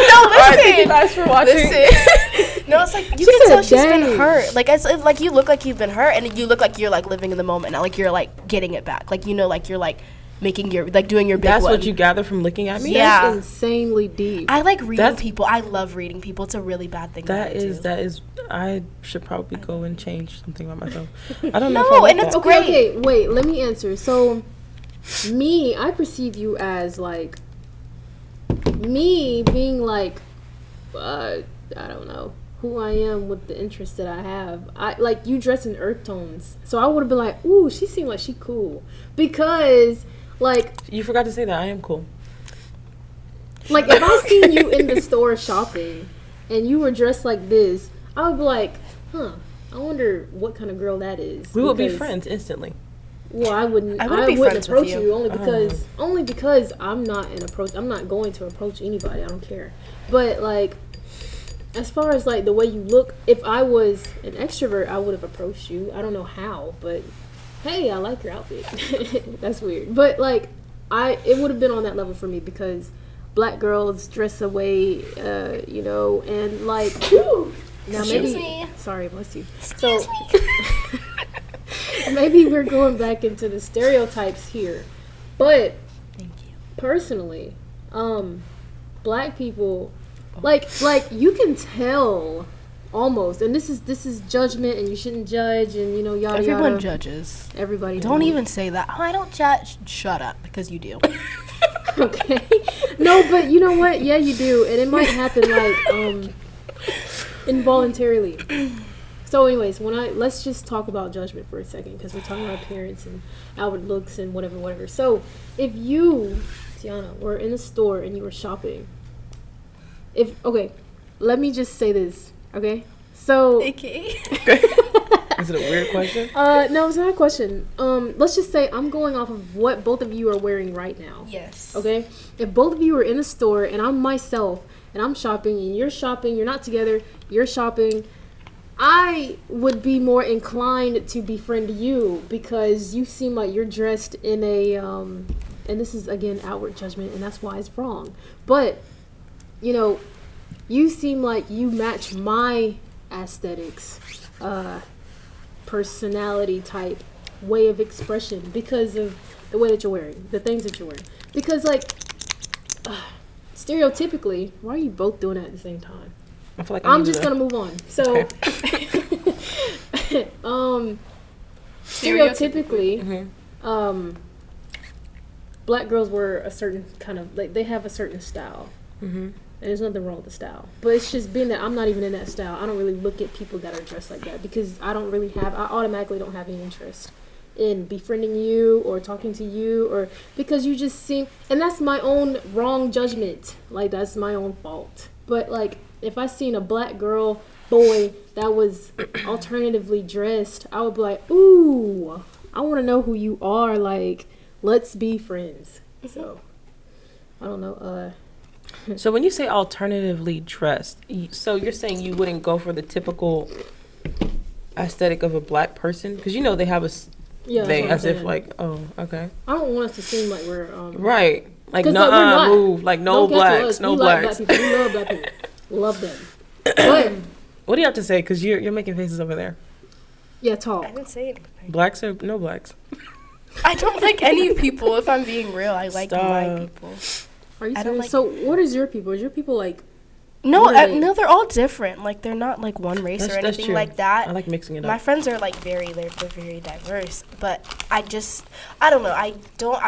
no, listen. Thank you guys for watching. Listen. No, it's like you can tell she's been hurt. Like it's like you look like you've been hurt, and you look like you're like living in the moment, not like you're like getting it back. Like like you're like making your like doing your big That's one. what you gather from looking at me. Yeah, that's insanely deep. I like reading people. I love reading people. It's a really bad thing. That is. I should probably go and change something about myself. I don't know. No, and it's great. Okay, wait. Let me answer. So, I perceive you as like me being like, I don't know who I am with the interests that I have. I like you dress in earth tones, so I would have been like, ooh, she seemed like she cool because. Like you forgot to say that I am cool. Like if I seen you in the store shopping and you were dressed like this, I would be like, I wonder what kind of girl that is. We would be friends instantly. Well, I wouldn't approach you only because I'm not going to approach anybody. I don't care. But like as far as like the way you look, if I was an extrovert, I would have approached you. I don't know how, but hey, I like your outfit. That's weird. But like it would have been on that level for me because black girls dress away, and like now sorry, bless you. Excuse me. Maybe we're going back into the stereotypes here. But thank you. Personally, black people like you can tell almost, and this is judgment, and you shouldn't judge, and yada Everyone yada. judges. Everybody. Don't even say that. I don't judge. Shut up, because you do. Okay. No, but you know what? Yeah, you do, and it might happen like involuntarily. So, anyways, let's just talk about judgment for a second, because we're talking about appearance and outward looks and whatever. So, if you, Tiyonna, were in a store and you were shopping, let me just say this. Okay, so. Okay. Is it a weird question? No, it's not a question. Let's just say I'm going off of what both of you are wearing right now. Yes. Okay? If both of you are in a store and I'm myself and I'm shopping and you're shopping, you're not together, you're shopping, I would be more inclined to befriend you because you seem like you're dressed in a, and this is again outward judgment and that's why it's wrong. But, you seem like you match my aesthetics, personality type, way of expression because of the way that you're wearing, the things that you're wearing. Because, stereotypically, why are you both doing that at the same time? I feel like I'm just going to move on. So, stereotypically, black girls wear a certain kind of, like, they have a certain style. Mm-hmm. And there's nothing wrong with the style. But it's just being that I'm not even in that style. I don't really look at people that are dressed like that because I automatically don't have any interest in befriending you or talking to you or because you just seem, and that's my own wrong judgment. Like, that's my own fault. But, like, if I seen a black boy that was alternatively dressed, I would be like, ooh, I want to know who you are. Like, let's be friends. So, I don't know. So when you say alternatively dressed, so you're saying you wouldn't go for the typical aesthetic of a black person, because they have they as if like, oh, okay. I don't want us to seem like we're right, like no move, like no blacks, no blacks. Like black people. We love black people, love them. But what do you have to say? Because you're making faces over there. Yeah, talk. I didn't say anything. Blacks or no blacks? I don't like any people. If I'm being real, I like my people. Are you serious? So what is your people? Is your people like? No, no, they're all different. Like they're not like one race or anything like that. I like mixing it up. My friends are like they're very diverse. But I don't know. I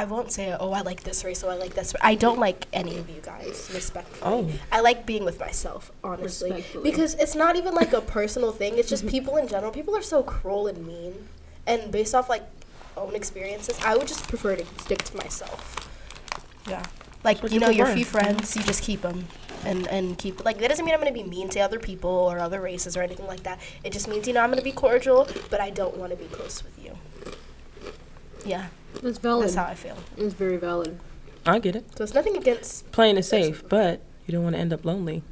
won't say I like this race or I like this. I don't like any of you guys, respectfully. Oh. I like being with myself, honestly, because it's not even like a personal thing. It's just people in general. People are so cruel and mean, and based off like own experiences, I would just prefer to stick to myself. Yeah. Like, your few friends, you just keep them and keep, like, that doesn't mean I'm going to be mean to other people or other races or anything like that. It just means, I'm going to be cordial, but I don't want to be close with you. Yeah. That's valid. That's how I feel. It's very valid. I get it. So it's nothing against... Playing it safe, but you don't want to end up lonely.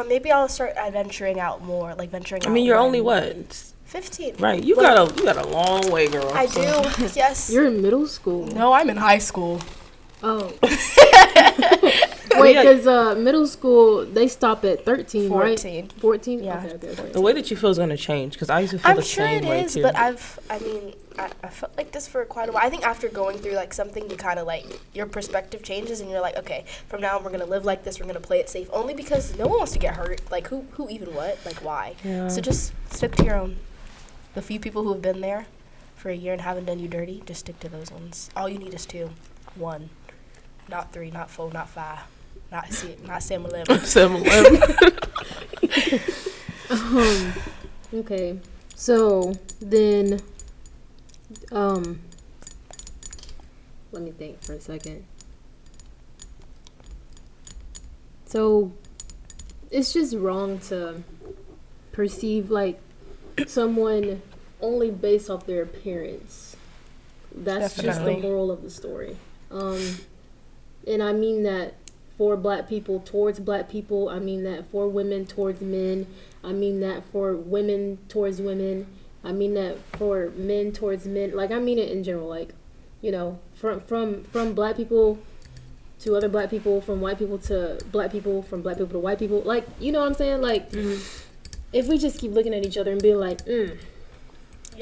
Maybe I'll start venturing out more, I mean, you're only what? 15. Right. You got a long way, girl. I do, yes. You're in middle school. No, I'm in high school. Oh. Wait, because middle school, they stop at 13, 14. Right? 14? Yeah. Okay. The way that you feel is going to change, because I used to feel the same way, too. I'm sure it is, but I felt like this for quite a while. I think after going through, like, something, you kind of, like, your perspective changes, and you're like, okay, from now on, we're going to live like this, we're going to play it safe, only because no one wants to get hurt. Like, who even what? Like, why? Yeah. So just stick to your own. The few people who have been there for a year and haven't done you dirty, just stick to those ones. All you need is 2. 1. Not 3, not 4, not 5, not 6, not 7, 11. 7-11. Okay. So then, let me think for a second. So it's just wrong to perceive like someone only based off their appearance. That's just the moral of the story. And I mean that for black people towards black people. I mean that for women towards men. I mean that for women towards women. I mean that for men towards men. Like, I mean it in general. Like, from black people to other black people, from white people to black people, from black people to white people. Like, you know what I'm saying? Like, if we just keep looking at each other and being like,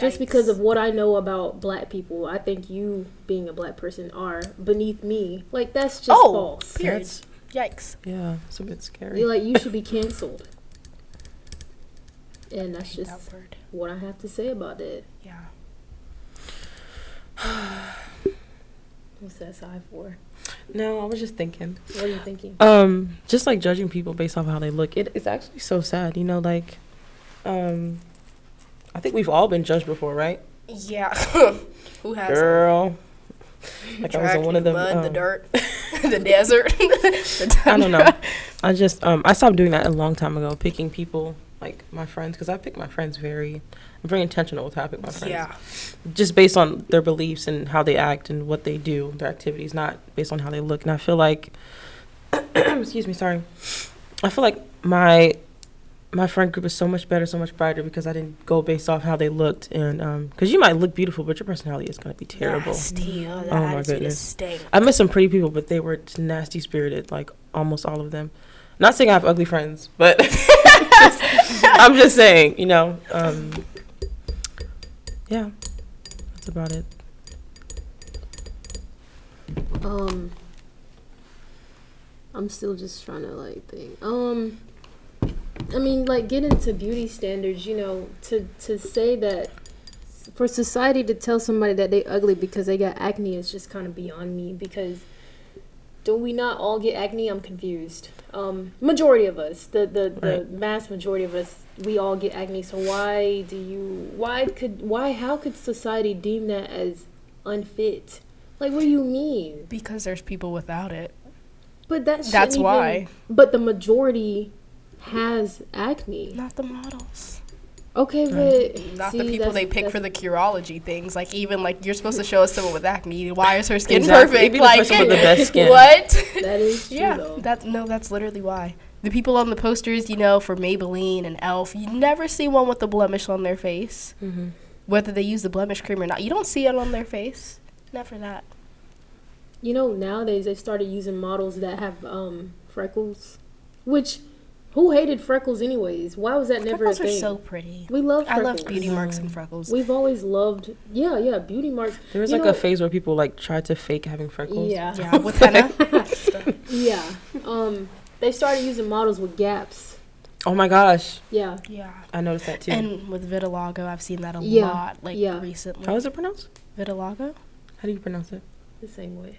just because of what I know about black people, I think you, being a black person, are beneath me. Like, that's just false. Period. Yikes. Yeah, it's a bit scary. You're like, you should be canceled. And that's just what I have to say about it. Yeah. What's that sigh for? No, I was just thinking. What are you thinking? Just like judging people based off how they look. It's actually so sad, like, I think we've all been judged before, right? Yeah. Who has? Girl. Like, I was in one of them. Mud, the dirt, the desert. I don't know. I just, I stopped doing that a long time ago, picking people, like my friends, because I pick my friends I'm very intentional with how I pick my friends. Yeah. Just based on their beliefs and how they act and what they do, their activities, not based on how they look. And I feel like, excuse me, sorry. I feel like my friend group is so much better, so much brighter because I didn't go based off how they looked. And because you might look beautiful, but your personality is going to be terrible. Nasty. Oh, my goodness. I met some pretty people, but they were nasty spirited, like almost all of them. Not saying I have ugly friends, but I'm just saying, yeah, that's about it. I'm still just trying to like think. I mean, like, get into beauty standards, to say that for society to tell somebody that they ugly because they got acne is just kind of beyond me, because do we not all get acne? I'm confused. Majority of us, the mass majority of us, we all get acne. So how could society deem that as unfit? Like, what do you mean? Because there's people without it. But that's why. But the majority has acne. Not the models. Okay, but Not see, the people they pick that's- for the curology things. Like, even, like, you're supposed to show us someone with acne. Why is her skin Exactly. perfect? It'd be the Like, person with the best skin. What? That is true, Yeah, though. that's literally why. The people on the posters, you know, for Maybelline and Elf, you never see one with a blemish on their face. Mm-hmm. Whether they use the blemish cream or not, you don't see it on their face. Never that. You know, nowadays they started using models that have freckles, which who hated freckles anyways? Why was that never Freckles a are thing? so pretty. We love I freckles. love beauty marks and freckles. We've always loved, yeah, beauty marks. There was You like know- a phase where people like tried to fake having freckles. Yeah, Yeah, with henna. yeah. They started using models with gaps. Oh my gosh, Yeah, Yeah. I noticed that too. And with vitiligo, I've seen that a Yeah, lot, like, yeah. recently. How is it pronounced? Vitiligo? How do you pronounce it? the same way.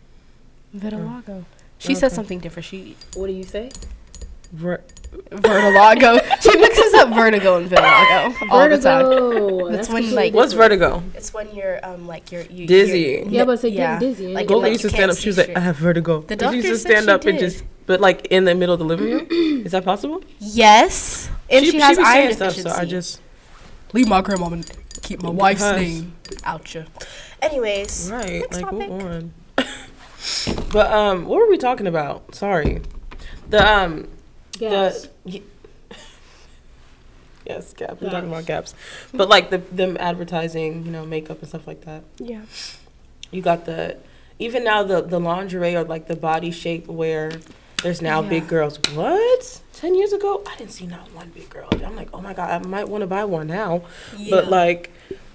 Vitiligo. She said Okay. something different. What do you say? Vertigo. She mixes up vertigo and vitiligo all the time. Vertigo. That's when, completely like- What's different. vertigo? It's when you're like you Dizzy. Yeah, but say yeah. getting dizzy. Like, Like, Lola you used to can't stand up. see She was like, straight. I have vertigo. The And doctor she used to said stand she up and did. just, but like in the middle of the living room. Is that possible? Yes, and she has be iron saying stuff, deficiency. so I just leave my grandma and keep my wife's Because- name out ya. Anyways, right. next Like topic. move on. But what were we talking about? Sorry. The gaps. yes, gaps. We're talking about gaps. But like them advertising, you know, makeup and stuff like that. Yeah. You got even now the lingerie or like the body shape where there's now Yeah. big girls. What? 10 years ago, I didn't see not one big girl. I'm like, oh my God, I might want to buy one now. But like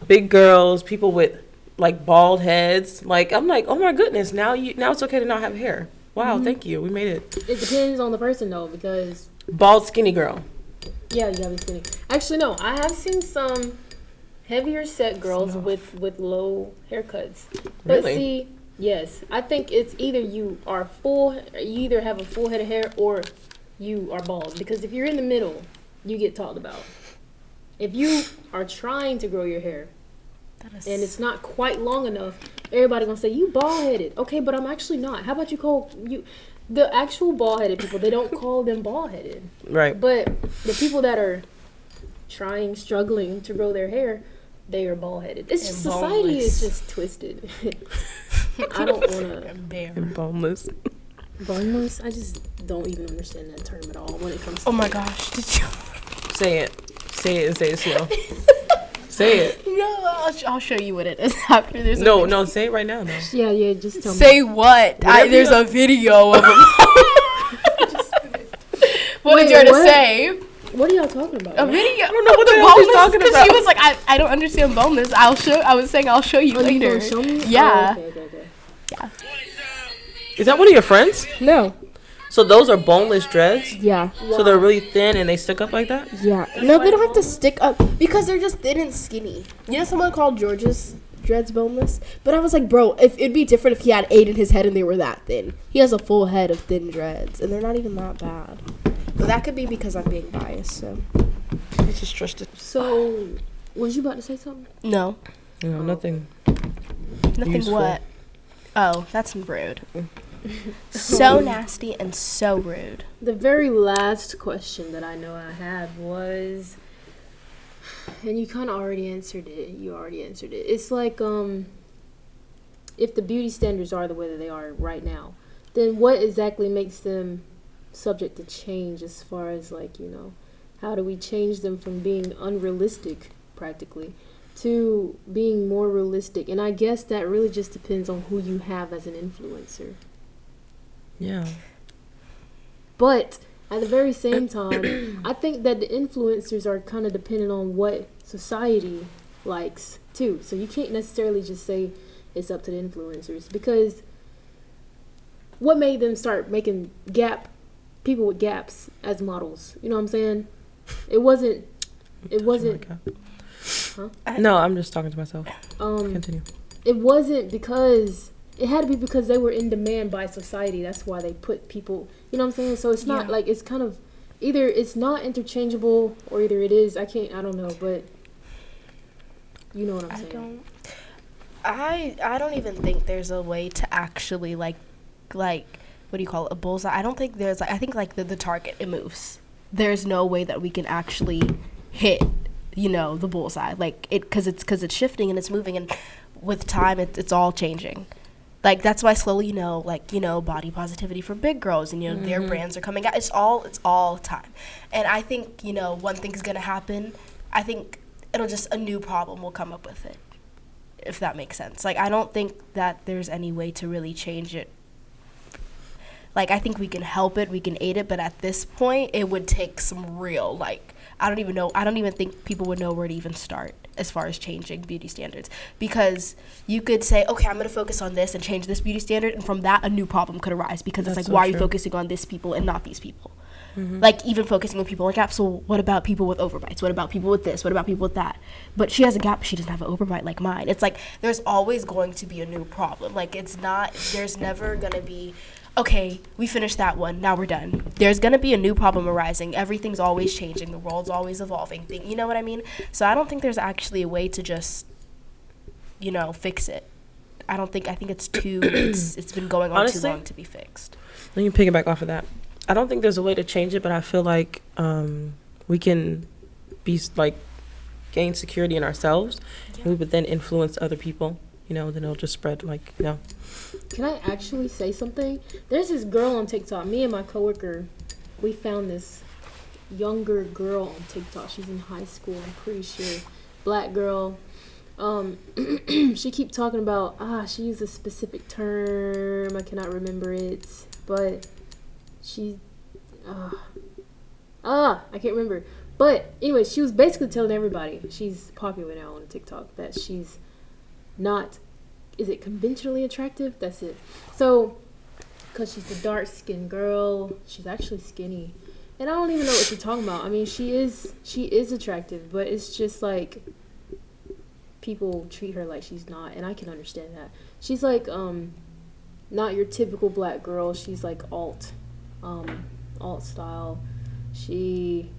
big girls, people with like bald heads. Like, I'm like, oh my goodness, now it's okay to not have hair. Wow, thank you. We made it. It depends on the person though, because Bald skinny girl. yeah, you gotta be skinny. Actually, no, I have seen some heavier set girls with low haircuts. But Really? see, yes, I think it's either you either have a full head of hair or you are bald. Because if you're in the middle, you get talked about. If you are trying to grow your hair That is and it's not quite long enough, everybody gonna say you bald headed. Okay, but I'm actually not. How about you call you the actual bald headed people? They don't call them bald headed. Right. But the people that are struggling to grow their hair, they are bald headed. It's And just, society is boneless. just twisted. I don't wanna bear. And boneless. boneless. I just don't even understand that term at all when it comes to Oh my gosh! Did you? Say it. Say it and say it slow. Say it. No, I'll show you what it is after. There's a No, video. no, say it right now, though. yeah, just tell me. Say what? Whatever There's you- a video of him. What Wait, did you have to what? say? What are y'all talking about? A video. I don't know what the hell she's talking She about. was like, I don't understand boneless. I was saying I'll show you Oh, you later. gonna show me? Yeah. Oh, okay. Is that one of your friends? No. So those are boneless dreads? Yeah. So they're really thin and they stick up like that? Yeah. No, they don't have to stick up because they're just thin and skinny. You know, someone called George's dreads boneless, but I was like, bro, if it'd be different if he had 8 in his head and they were that thin. He has a full head of thin dreads, and they're not even that bad. But that could be because I'm being biased. So I just trusted. So, was you about to say something? No, You know, nothing. nothing. Useful. What? Oh, that's rude. So nasty and so rude. The very last question that I know I had was, and you kind of already answered it. You already answered it. It's like, if the beauty standards are the way that they are right now, then what exactly makes them subject to change as far as, like, you know, how do we change them from being unrealistic practically to being more realistic? And I guess that really just depends on who you have as an influencer. Yeah. But at the very same time, I think that the influencers are kind of dependent on what society likes too. So you can't necessarily just say it's up to the influencers, because what made them start making people with gaps as models? You know what I'm saying? It wasn't. Huh? No, I'm just talking to myself. Continue. It wasn't because. It had to be because they were in demand by society. That's why they put people, you know what I'm saying? So it's not like, it's kind of, either it's not interchangeable or either it is. I don't know, but you know what I'm saying. I don't even think there's a way to actually like what do you call it, a bullseye. I don't think there's I think like the target, it moves. There's no way that we can actually hit the bullseye. Like, because it's shifting and it's moving, and with time, it's all changing. Like, that's why slowly, body positivity for big girls, and, their brands are coming out. It's all time. And I think, one thing's going to happen. I think a new problem will come up with it, if that makes sense. Like, I don't think that there's any way to really change it. Like, I think we can help it, we can aid it, but at this point, it would take some real, I don't even think people would know where to even start as far as changing beauty standards. Because you could say, okay, I'm going to focus on this and change this beauty standard, and from that, a new problem could arise. Because that's it's like, why are you focusing on this people and not these people? Mm-hmm. Like, even focusing on people like gaps. So what about people with overbites? What about people with this? What about people with that? But she has a gap, but she doesn't have an overbite like mine. It's like, there's always going to be a new problem. Like, there's never going to be, okay, we finished that one, now we're done. There's going to be a new problem arising. Everything's always changing. The world's always evolving. You know what I mean? So I don't think there's actually a way to just, fix it. I think it's it's been going on too long to be fixed. Let me piggyback off of that. I don't think there's a way to change it, but I feel like we can gain security in ourselves, and we would then influence other people. Then it'll just spread Can I actually say something? There's this girl on TikTok. Me and my coworker, we found this younger girl on TikTok. She's in high school, I'm pretty sure. Black girl. She keep talking about, she used a specific term. I cannot remember it. But I can't remember. But anyway, she was basically telling everybody, she's popular now on TikTok, that she's not, is it conventionally attractive? That's it. So, because she's a dark-skinned girl, she's actually skinny. And I don't even know what you're talking about. I mean, she is attractive, but it's just like people treat her like she's not, and I can understand that. She's like not your typical black girl. She's like alt style. She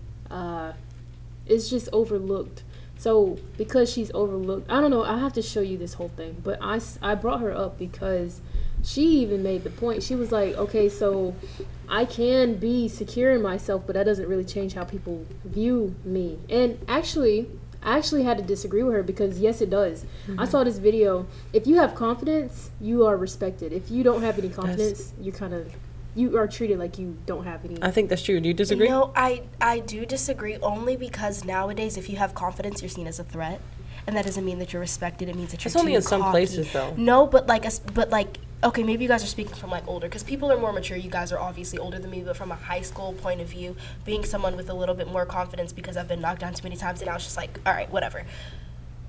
is just overlooked. So because she's overlooked, I don't know, I have to show you this whole thing, but I brought her up because she even made the point. She was like, okay, so I can be secure in myself, but that doesn't really change how people view me. And I actually had to disagree with her because yes, it does. Mm-hmm. I saw this video. If you have confidence, you are respected. If you don't have any confidence, you are treated like you don't have any. I think that's true. Do you disagree? No, I do disagree only because nowadays if you have confidence, you're seen as a threat. And that doesn't mean that you're respected. It means that you're It's only in some cocky. places, though. No, but okay, maybe you guys are speaking from older, because people are more mature. You guys are obviously older than me, but from a high school point of view, being someone with a little bit more confidence because I've been knocked down too many times, and I was just like, all right, whatever.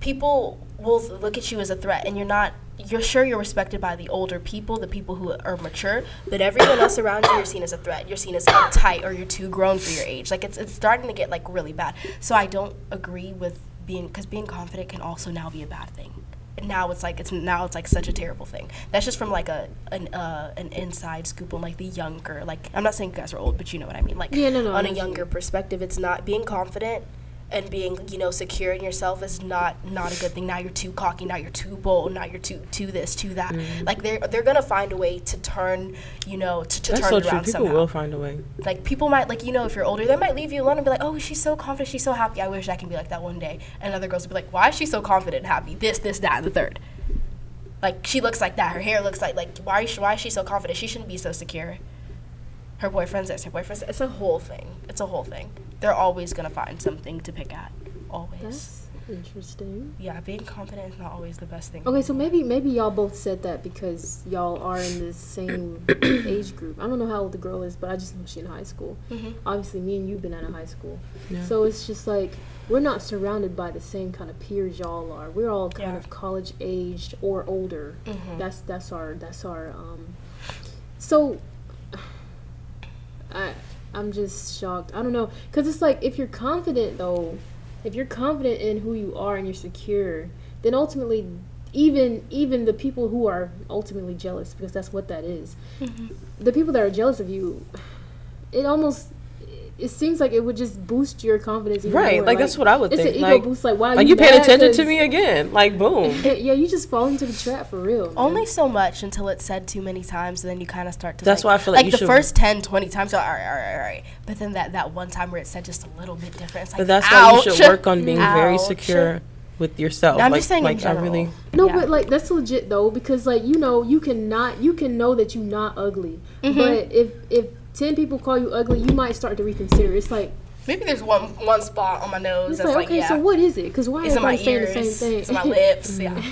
People will look at you as a threat, and you're sure you're respected by the older people, the people who are mature, but everyone else around you, you're seen as a threat. You're seen as uptight, or you're too grown for your age. Like, it's starting to get really bad. So I don't agree with because being confident can also now be a bad thing. Now it's such a terrible thing. That's just from an inside scoop on the younger, I'm not saying you guys are old, but you know what I mean. On a younger perspective, it's not being confident and being secure in yourself is not a good thing. Now you're too cocky, now you're too bold, now you're too this, too that. Mm-hmm. They're gonna find a way to turn to That's turn so it around true. somehow. People will find a way. People might if you're older, they might leave you alone and be like, oh, she's so confident, she's so happy. I wish I can be like that one day. And other girls will be like, why is she so confident and happy? This, that, and the third. She looks like that. Her hair looks like why is she so confident? She shouldn't be so secure. Her boyfriend's this, her boyfriend's that. It's a whole thing. They're always gonna find something to pick at. Always. That's interesting. Yeah, being confident is not always the best thing. Okay, so maybe y'all both said that because y'all are in the same age group. I don't know how old the girl is, but I just know she's in high school. Mm-hmm. Obviously, me and you've been out of high school. Yeah. So it's just we're not surrounded by the same kind of peers y'all are. We're all kind of college aged or older. Mm-hmm. That's our so I'm just shocked. I don't know, because it's if you're confident though, if you're confident in who you are and you're secure, then ultimately even the people who are ultimately jealous, because that's what that is. Mm-hmm. The people that are jealous of you, it seems like it would just boost your confidence even Right, more. like that's what I would it's think. It's an ego boost, like, wow, like you paying attention to me again, like boom. Yeah, you just fall into the trap for real, man. Only so much until it's said too many times, and then you kind of start to. That's why I feel like you the should, first 10, 20 times. All right. But then that one time where it's said just a little bit different. It's like, but that's ouch. why you should work on being very Ouch. secure with yourself. No, I'm like, just saying like in general. I really. No, Yeah. but like that's legit though, because like you can know that you're not ugly, but if 10 people call you ugly, you might start to reconsider. It's like Maybe there's one spot on my nose. it's that's like, okay, so what is it? Because why It's are in my everybody saying ears. the same thing? It's in my lips. Yeah.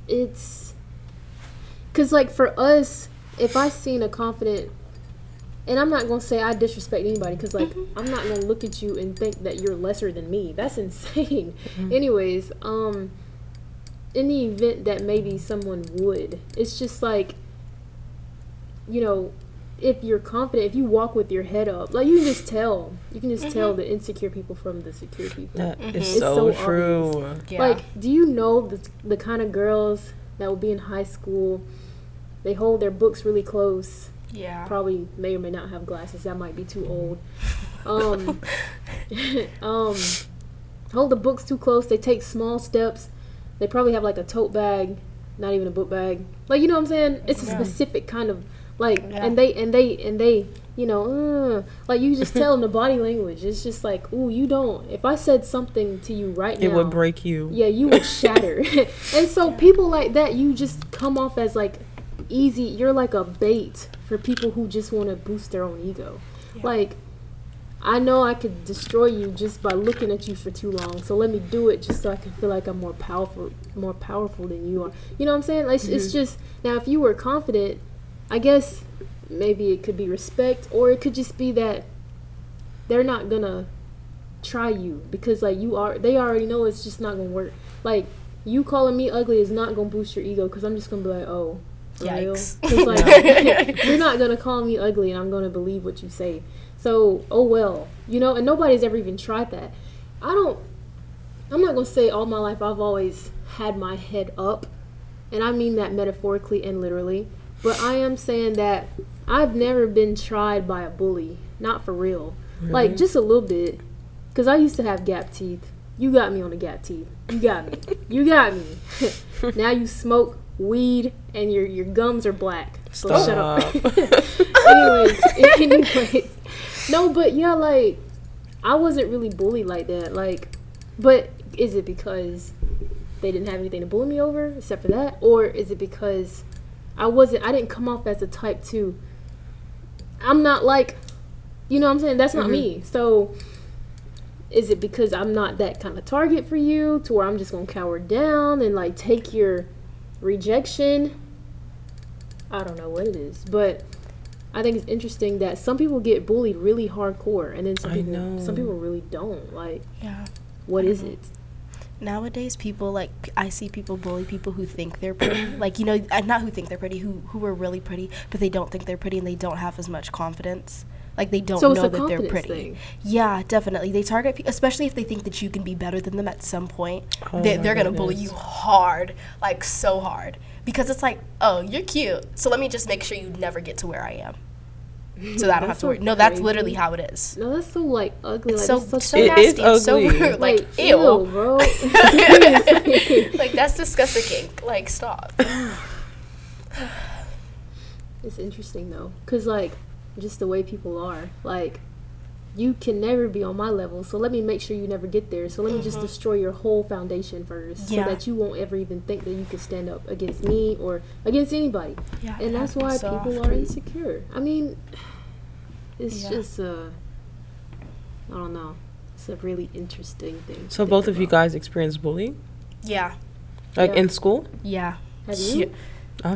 It's because like for us, if I seen a confident, and I'm not gonna say I disrespect anybody, because like I'm not gonna look at you and think that you're lesser than me. That's insane. Anyways, in the event that maybe someone would, it's just like, if you're confident, if you walk with your head up, like you can just tell the insecure people from the secure people. That is It's so so true. obvious. Yeah. Like, do you know the kind of girls that will be in high school, they hold their books really close, Yeah. probably may or may not have glasses, that might be too old, hold the books too close, they take small steps, they probably have like a tote bag, not even a book bag, like, you know what I'm saying? It's a specific kind of, like, and they like you just tell them the body language. It's just like, ooh, you don't, if I said something to you right now, It would break you. yeah, you would shatter. And so people like that, you just come off as like easy, you're like a bait for people who just want to boost their own ego. Like, I know I could destroy you just by looking at you for too long, so let me do it just so I can feel like I'm more powerful than you are. You know what I'm saying? Like, it's just, now if you were confident, I guess maybe it could be respect, or it could just be that they're not gonna try you because like they already know it's just not gonna work. Like, you calling me ugly is not gonna boost your ego, because I'm just gonna be like, oh, for real? Yikes. 'Cause, like, you're not gonna call me ugly and I'm gonna believe what you say. So, oh well, and nobody's ever even tried that. I'm not gonna say all my life I've always had my head up, and I mean that metaphorically and literally, but I am saying that I've never been tried by a bully, not for real. Really? Like, just a little bit, because I used to have gap teeth. You got me on the gap teeth. You got me. Now you smoke weed and your gums are black. So shut up. anyways. No, but yeah, like, I wasn't really bullied like that. Like, but is it because they didn't have anything to bully me over except for that? Or is it because I didn't come off as a type 2. I'm not like, you know what I'm saying? That's not me. So is it because I'm not that kind of target for you, to where I'm just going to cower down and like take your rejection? I don't know what it is, but I think it's interesting that some people get bullied really hardcore, and then some people really don't. Like, what is it? Nowadays, people, like, I see people bully people who think they're pretty. Like, not who think they're pretty, who are really pretty, but they don't think they're pretty and they don't have as much confidence. Like, they don't know that they're pretty. Thing. Yeah, definitely. They target people, especially if they think that you can be better than them at some point. They're going to bully you hard, like, so hard. Because it's like, oh, you're cute, so let me just make sure you never get to where I am. So that I don't have to worry. No, that's literally how it is. No, that's so, like, ugly. It's like, so nasty. It's so rude. Like, ew. Bro. Like, that's disgusting. Like, stop. It's interesting, though. Because, like, just the way people are. Like, you can never be on my level, so let me make sure you never get there. So let me just destroy your whole foundation first, so that you won't ever even think that you could stand up against me or against anybody. Yeah, and that's why people are insecure. I mean, it's just I don't know. It's a really interesting thing. So both of you guys experienced bullying? Yeah. Like in school? Yeah. Have you?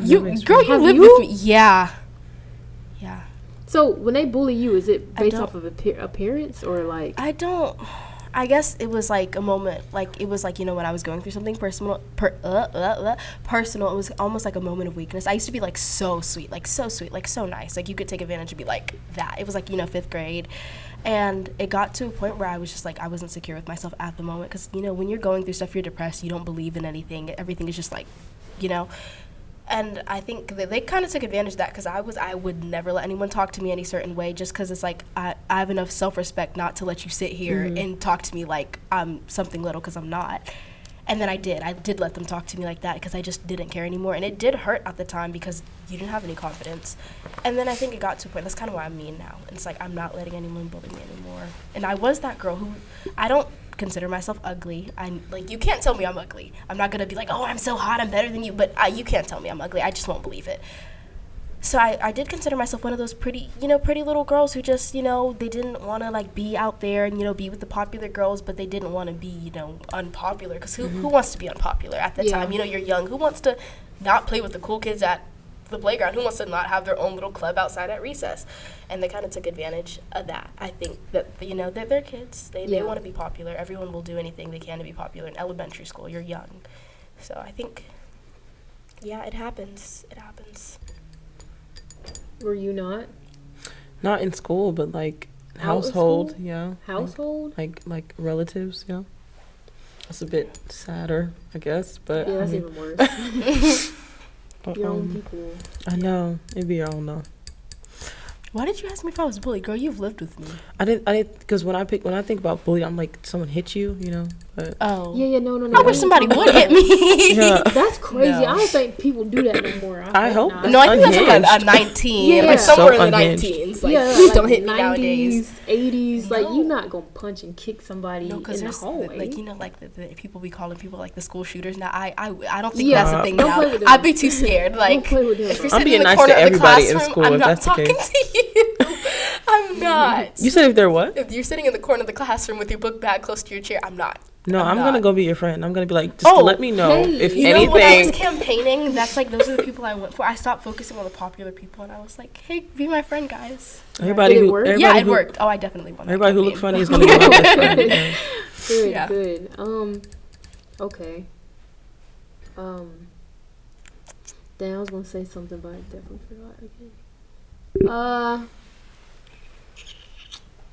You live with me. Yeah. Yeah. So when they bully you, is it based off of appearance or like? I guess it was like a moment, like it was like, when I was going through something personal, it was almost like a moment of weakness. I used to be like so sweet, like so nice. Like you could take advantage and be like that. It was like, 5th grade. And it got to a point where I was just like, I wasn't secure with myself at the moment. Because, when you're going through stuff, you're depressed, you don't believe in anything. Everything is just like, And I think that they kind of took advantage of that because I would never let anyone talk to me any certain way just because it's like I have enough self-respect not to let you sit here and talk to me like I'm something little because I'm not. And then I did let them talk to me like that because I just didn't care anymore. And it did hurt at the time because you didn't have any confidence. And then I think it got to a point, that's kind of why I'm mean now. It's like I'm not letting anyone bully me anymore. And I was that girl who, I don't consider myself ugly. I'm like, you can't tell me I'm ugly. I'm not gonna be like, oh, I'm so hot, I'm better than you, but you can't tell me I'm ugly. I just won't believe it. So I did consider myself one of those pretty little girls who just, they didn't want to like be out there and, be with the popular girls, but they didn't want to be, unpopular. Because who wants to be unpopular at the time? You're young. Who wants to not play with the cool kids at the playground? Who wants to not have their own little club outside at recess? And they kind of took advantage of that. I think that, that they're kids. They want to be popular. Everyone will do anything they can to be popular in elementary school. You're young. So I think, it happens. It happens. Were you not? Not in school, but like household, yeah. Household? Like relatives, yeah. That's a bit sadder, I guess, but yeah, that's even worse. Your own people. I know. It'd be your own though. Why did you ask me if I was bullied? Girl, you've lived with me. I didn't, because when I think about bullying, I'm like, someone hit you, but. Oh. Yeah, no. I wish somebody would hit me. Yeah. That's crazy. No. I don't think people do that no more. I hope not. No, I think that's like a 19. Yeah. Like somewhere So in the unhinged. 19s. Like, yeah, please like don't hit me 90s, nowadays. 80s. No. Like, you're not going to punch and kick somebody No, in because the there's hallway. the people be calling people like the school shooters now. I don't think Yeah. that's a thing Don't now. play with them. I'd be too scared. Like, Don't play with them. if you're I'm sitting being in the nice corner to of the everybody in classroom, school I'm if not that's the talking case. to you. I'm not. You said if they're what? If you're sitting in the corner of the classroom with your book bag close to your chair, I'm not. No, I'm not. gonna go be your friend. I'm gonna be like, just let me know hey, if You anything. know, when I was campaigning, that's like those are the people I went for. I stopped focusing on the popular people, and I was like, "Hey, be my friend, guys." Everybody Did it who, work? everybody It who, worked. Oh, I definitely won. Everybody who look funny is gonna be my best friend. Yeah. Good, Yeah. good. Okay. Damn, I was gonna say something, but I definitely forgot again.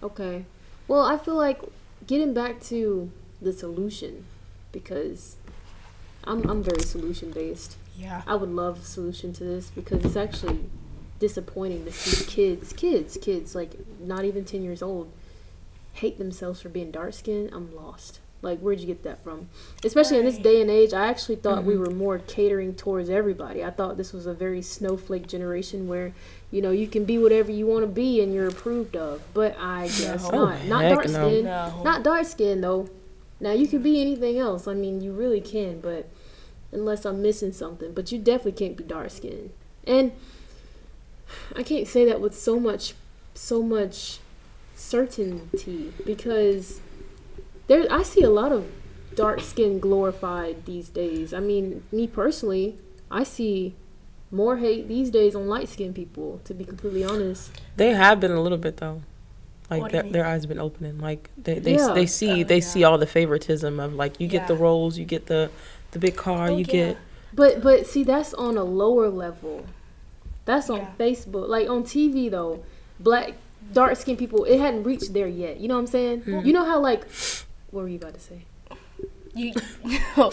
Okay. Well, I feel like getting back to the solution, because I'm very solution based. Yeah. I would love a solution to this because it's actually disappointing to see kids like not even 10 years old hate themselves for being dark skinned. I'm lost. Like, where'd you get that from? Especially in this day and age, I actually thought we were more catering towards everybody. I thought this was a very snowflake generation where, you can be whatever you want to be and you're approved of. But I guess No. not. Not Heck dark no. skin. No. Not dark skin, though. Now, you can be anything else. I mean, you really can, but unless I'm missing something. But you definitely can't be dark skinned. And I can't say that with so much certainty because I see a lot of dark skin glorified these days. I mean, me personally, I see more hate these days on light skinned people, to be completely honest. They have been a little bit though. Like What do you mean? their eyes have been opening. Like they Yeah. see all the favoritism of like you get the roles, you get the big car, you get. But see, that's on a lower level. That's on Yeah. Facebook. Like on TV though, dark skinned people, it hadn't reached there yet. You know what I'm saying? You know how like, what were you about to say? You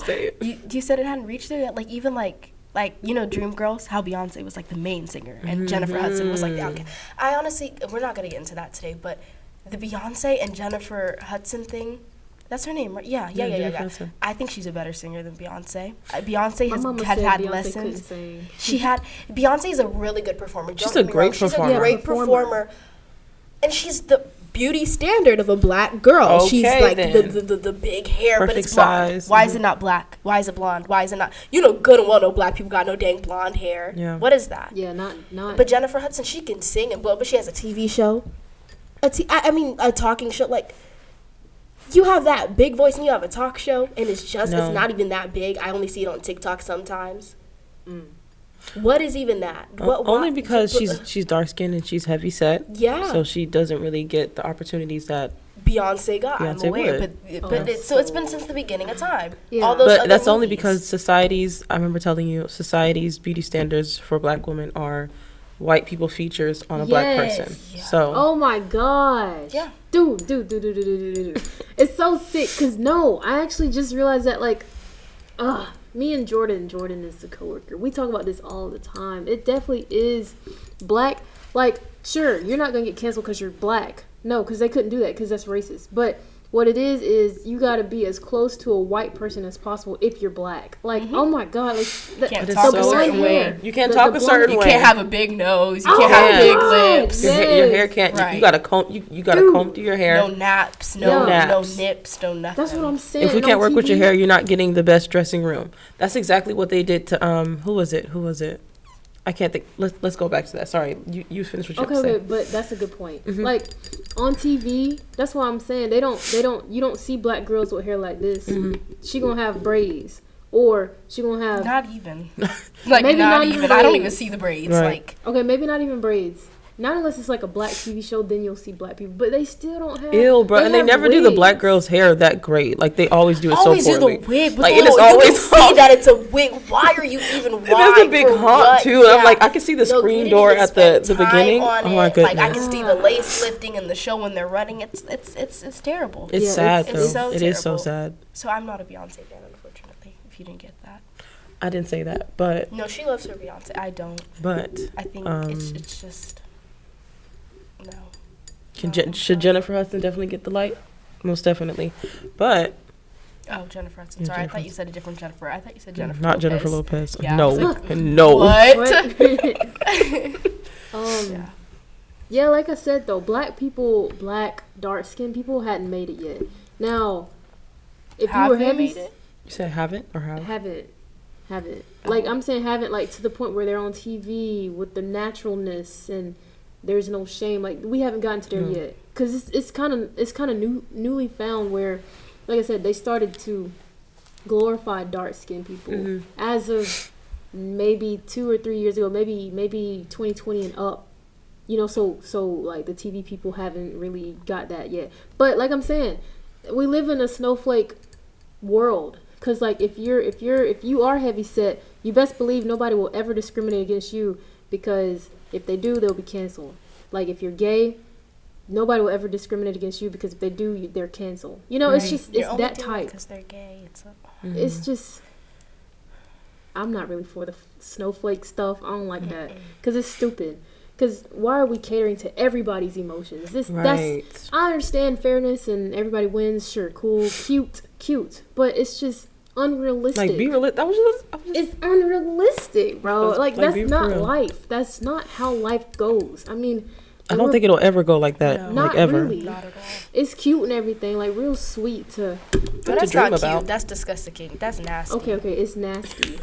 Say it. you said it hadn't reached there yet. Like even like Dreamgirls, how Beyonce was like the main singer and Jennifer Hudson was like the outcast. I honestly, we're not gonna get into that today, but the Beyonce and Jennifer Hudson thing, that's her name, right? Yeah. Jennifer Hudson. I think she's a better singer than Beyonce. Beyonce My mama has said had Beyonce lessons. couldn't sing. Beyonce is a really good performer. She's Don't a get me great wrong, she's performer. a great performer, and she's the beauty standard of a black girl. Okay, she's like then. the big hair, but Perfect it's blonde. size. Why is it not black? Why is it blonde? Why is it not? Good and well, no black people got no dang blonde hair. Yeah. What is that? Yeah, not. But Jennifer Hudson, she can sing and blow, but she has a TV show, a talking show. Like, you have that big voice and you have a talk show, and it's not even that big. I only see it on TikTok sometimes. What is even that? Only because she's dark skinned and she's heavy set. Yeah. So she doesn't really get the opportunities that. Beyonce got. I'm Beyonce aware, would. but it's been since the beginning of time. Yeah. All those But other that's only movies. because society's. I remember telling you, society's beauty standards for black women are white people features on a black person. Yes. Yeah. So. Oh my gosh. Yeah. Dude. It's so sick because I actually just realized that me and Jordan is the coworker. We talk about this all the time. It definitely is black. Like, sure, you're not gonna get canceled because you're black. No, because they couldn't do that because that's racist. But what it is you got to be as close to a white person as possible if you're black. Like, oh my God, like, you can't talk a certain way. You can't talk a certain way. You can't have a big nose. You can't have big lips. Yes. Your hair can't. Right. You gotta comb. You gotta comb through your hair. No naps. No nips. No nothing. That's what I'm saying. If we can't work with your hair, you're not getting the best dressing room. That's exactly what they did to who was it? I can't think. Let's go back to that. Sorry, you finished what you were saying. Okay, but that's a good point. Mm-hmm. Like on TV, that's why I'm saying they don't. You don't see black girls with hair like this. Mm-hmm. She gonna have braids, or she gonna have not even. Like maybe not even. I don't even see the braids. Right. Like okay, maybe not even braids. Not unless it's like a black TV show, then you'll see black people. But they still don't have. Ew, bro, and they never do the black girl's hair that great. Like they always do it so poorly. Always do the wig, but like it is always see that it's a wig. Why are you even? It is a big hump too. Yeah. I'm like, I can see the screen door at the beginning. Oh my goodness! Like I can see the lace lifting in the show when they're running. It's terrible. It's sad though. So it is so sad. So I'm not a Beyonce fan, unfortunately. If you didn't get that. I didn't say that, but no, she loves her Beyonce. I don't. But I think it's just. No. Should Jennifer Hudson definitely get the light? Most definitely. But Jennifer Hudson. Sorry, I thought you said a different Jennifer. I thought you said Jennifer. Not Lopez. Jennifer Lopez. Yeah, no. Like, no. What? Yeah, like I said though, black dark skinned people hadn't made it yet. Now, if you were heavy, you said haven't or have? Haven't. Like I'm saying haven't, like to the point where they're on TV with the naturalness and there's no shame. Like we haven't gotten to there yet, because it's kind of newly found where, like I said, they started to glorify dark skinned people as of maybe 2 or 3 years ago, maybe 2020 and up. You know, so like the TV people haven't really got that yet. But like I'm saying, we live in a snowflake world. Cause like if you are heavy set, you best believe nobody will ever discriminate against you, because if they do, they'll be canceled. Like if you're gay, nobody will ever discriminate against you, because if they do, they're canceled. You know, it's that type. Because they're gay. It's just, I'm not really for the snowflake stuff. I don't like that, because it's stupid. Because why are we catering to everybody's emotions? I understand fairness and everybody wins. Sure, cool, cute, but it's just unrealistic. Like, be realistic. It's unrealistic, bro. Like that's not life. That's not how life goes. I mean, I don't think it'll ever go like that. No, not like ever. Really. Not at all. It's cute and everything, like real sweet to. But that's not cute. That's disgusting. That's nasty. Okay, it's nasty.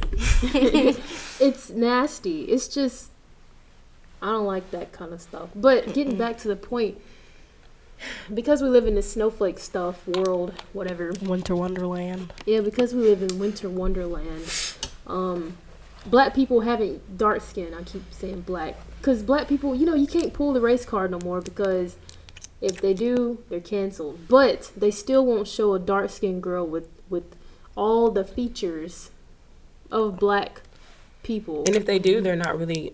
It's nasty. It's just, I don't like that kind of stuff. But getting back to the point, because we live in this snowflake stuff world, whatever. Winter Wonderland. Yeah, because we live in Winter Wonderland. Black people having dark skin. I keep saying black. Because black people, you know, you can't pull the race card no more, because if they do, they're canceled. But they still won't show a dark skinned girl with all the features of black people. And if they do, they're not really,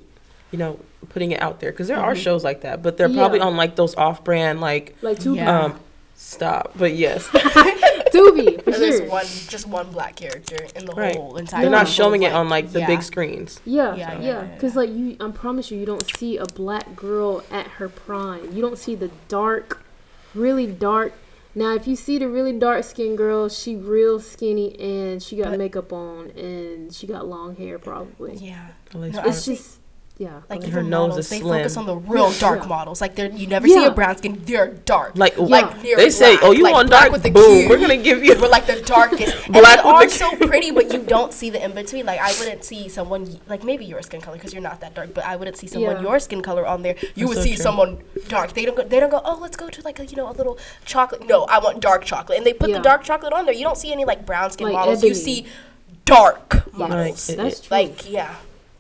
you know, putting it out there, because there are shows like that, but they're probably on like those off-brand like Tubi. Stop, but yes. Tubi, for sure. There's just one black character in the whole entire. They're not showing it on like the big screens. Yeah. Because like I promise you don't see a black girl at her prime. You don't see the dark, really dark. Now, if you see the really dark skinned girl, she real skinny and she got makeup on and she got long hair probably. Yeah. It's just. Yeah, like her nose is they slim. Focus on the real dark models. Like you never see a brown skin. They're dark. Like they say, oh, you want dark? With the boom, we're gonna give you. We're like the darkest. And they are so pretty, but you don't see the in between. Like I wouldn't see someone like maybe your skin color, because you're not that dark. But I wouldn't see someone your skin color on there. You would see someone dark. They don't go. Oh, let's go to like a little chocolate. No, I want dark chocolate. And they put the dark chocolate on there. You don't see any like brown skin models. Ebony. You see dark models. That's true.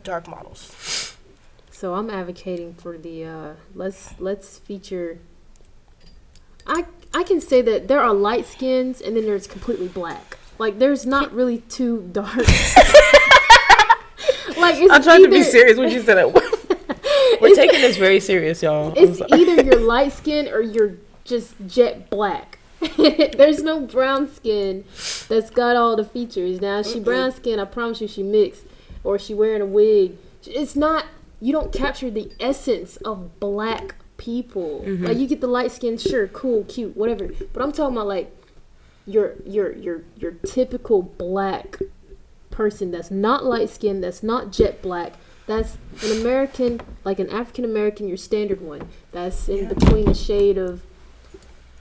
Dark models. So I'm advocating for the let's feature. I can say that there are light skins and then there's completely black. Like there's not really two dark. Like I'm trying to be serious when you said that. We're taking this very serious, y'all. It's either you're light skinned or you're just jet black. There's no brown skin that's got all the features. Now, she brown skin, I promise you she mixed. Or she wearing a wig. It's not, you don't capture the essence of black people. Like, you get the light skin, sure, cool, cute, whatever. But I'm talking about, like, your typical black person that's not light skinned, that's not jet black, that's an American, like an African American, your standard one, that's in between the shade of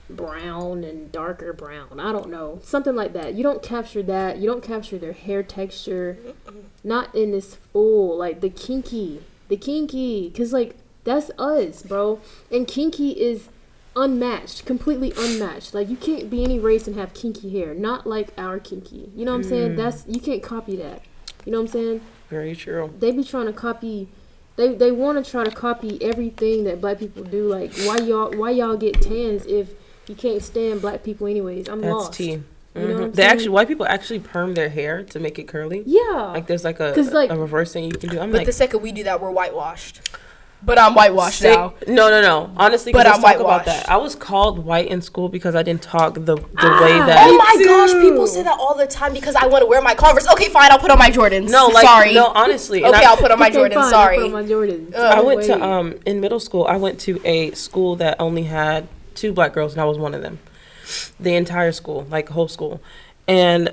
brown and darker brown. I don't know, something like that. You don't capture that. You don't capture their hair texture. Not in this full, like the kinky, because like that's us, bro. And kinky is unmatched, completely unmatched. Like, you can't be any race and have kinky hair. Not like our kinky. You know what I'm saying? That's, you can't copy that. You know what I'm saying? Very true. They be trying to copy. They want to try to copy everything that black people do. Like, why y'all get tans if you can't stand black people anyways? I'm lost. That's tea. You know what I'm They saying? actually, white people actually perm their hair to make it curly. Yeah. Like, there's like a reverse thing you can do. I'm But like, the second we do that, we're whitewashed. But I'm whitewashed now. No. Honestly, But I'm let's talk about whitewashed. that. I was called white in school because I didn't talk the way that. Oh my gosh, people say that all the time because I want to wear my Converse. Okay, fine, I'll put on my Jordans. No, like, sorry. no, honestly. Okay, I'll put on my Okay, Jordans. fine, Sorry. I'll put on my Jordans. I went Wait. to in middle school. I went to a school that only had 2 black girls, and I was one of them. The entire school, like whole school, and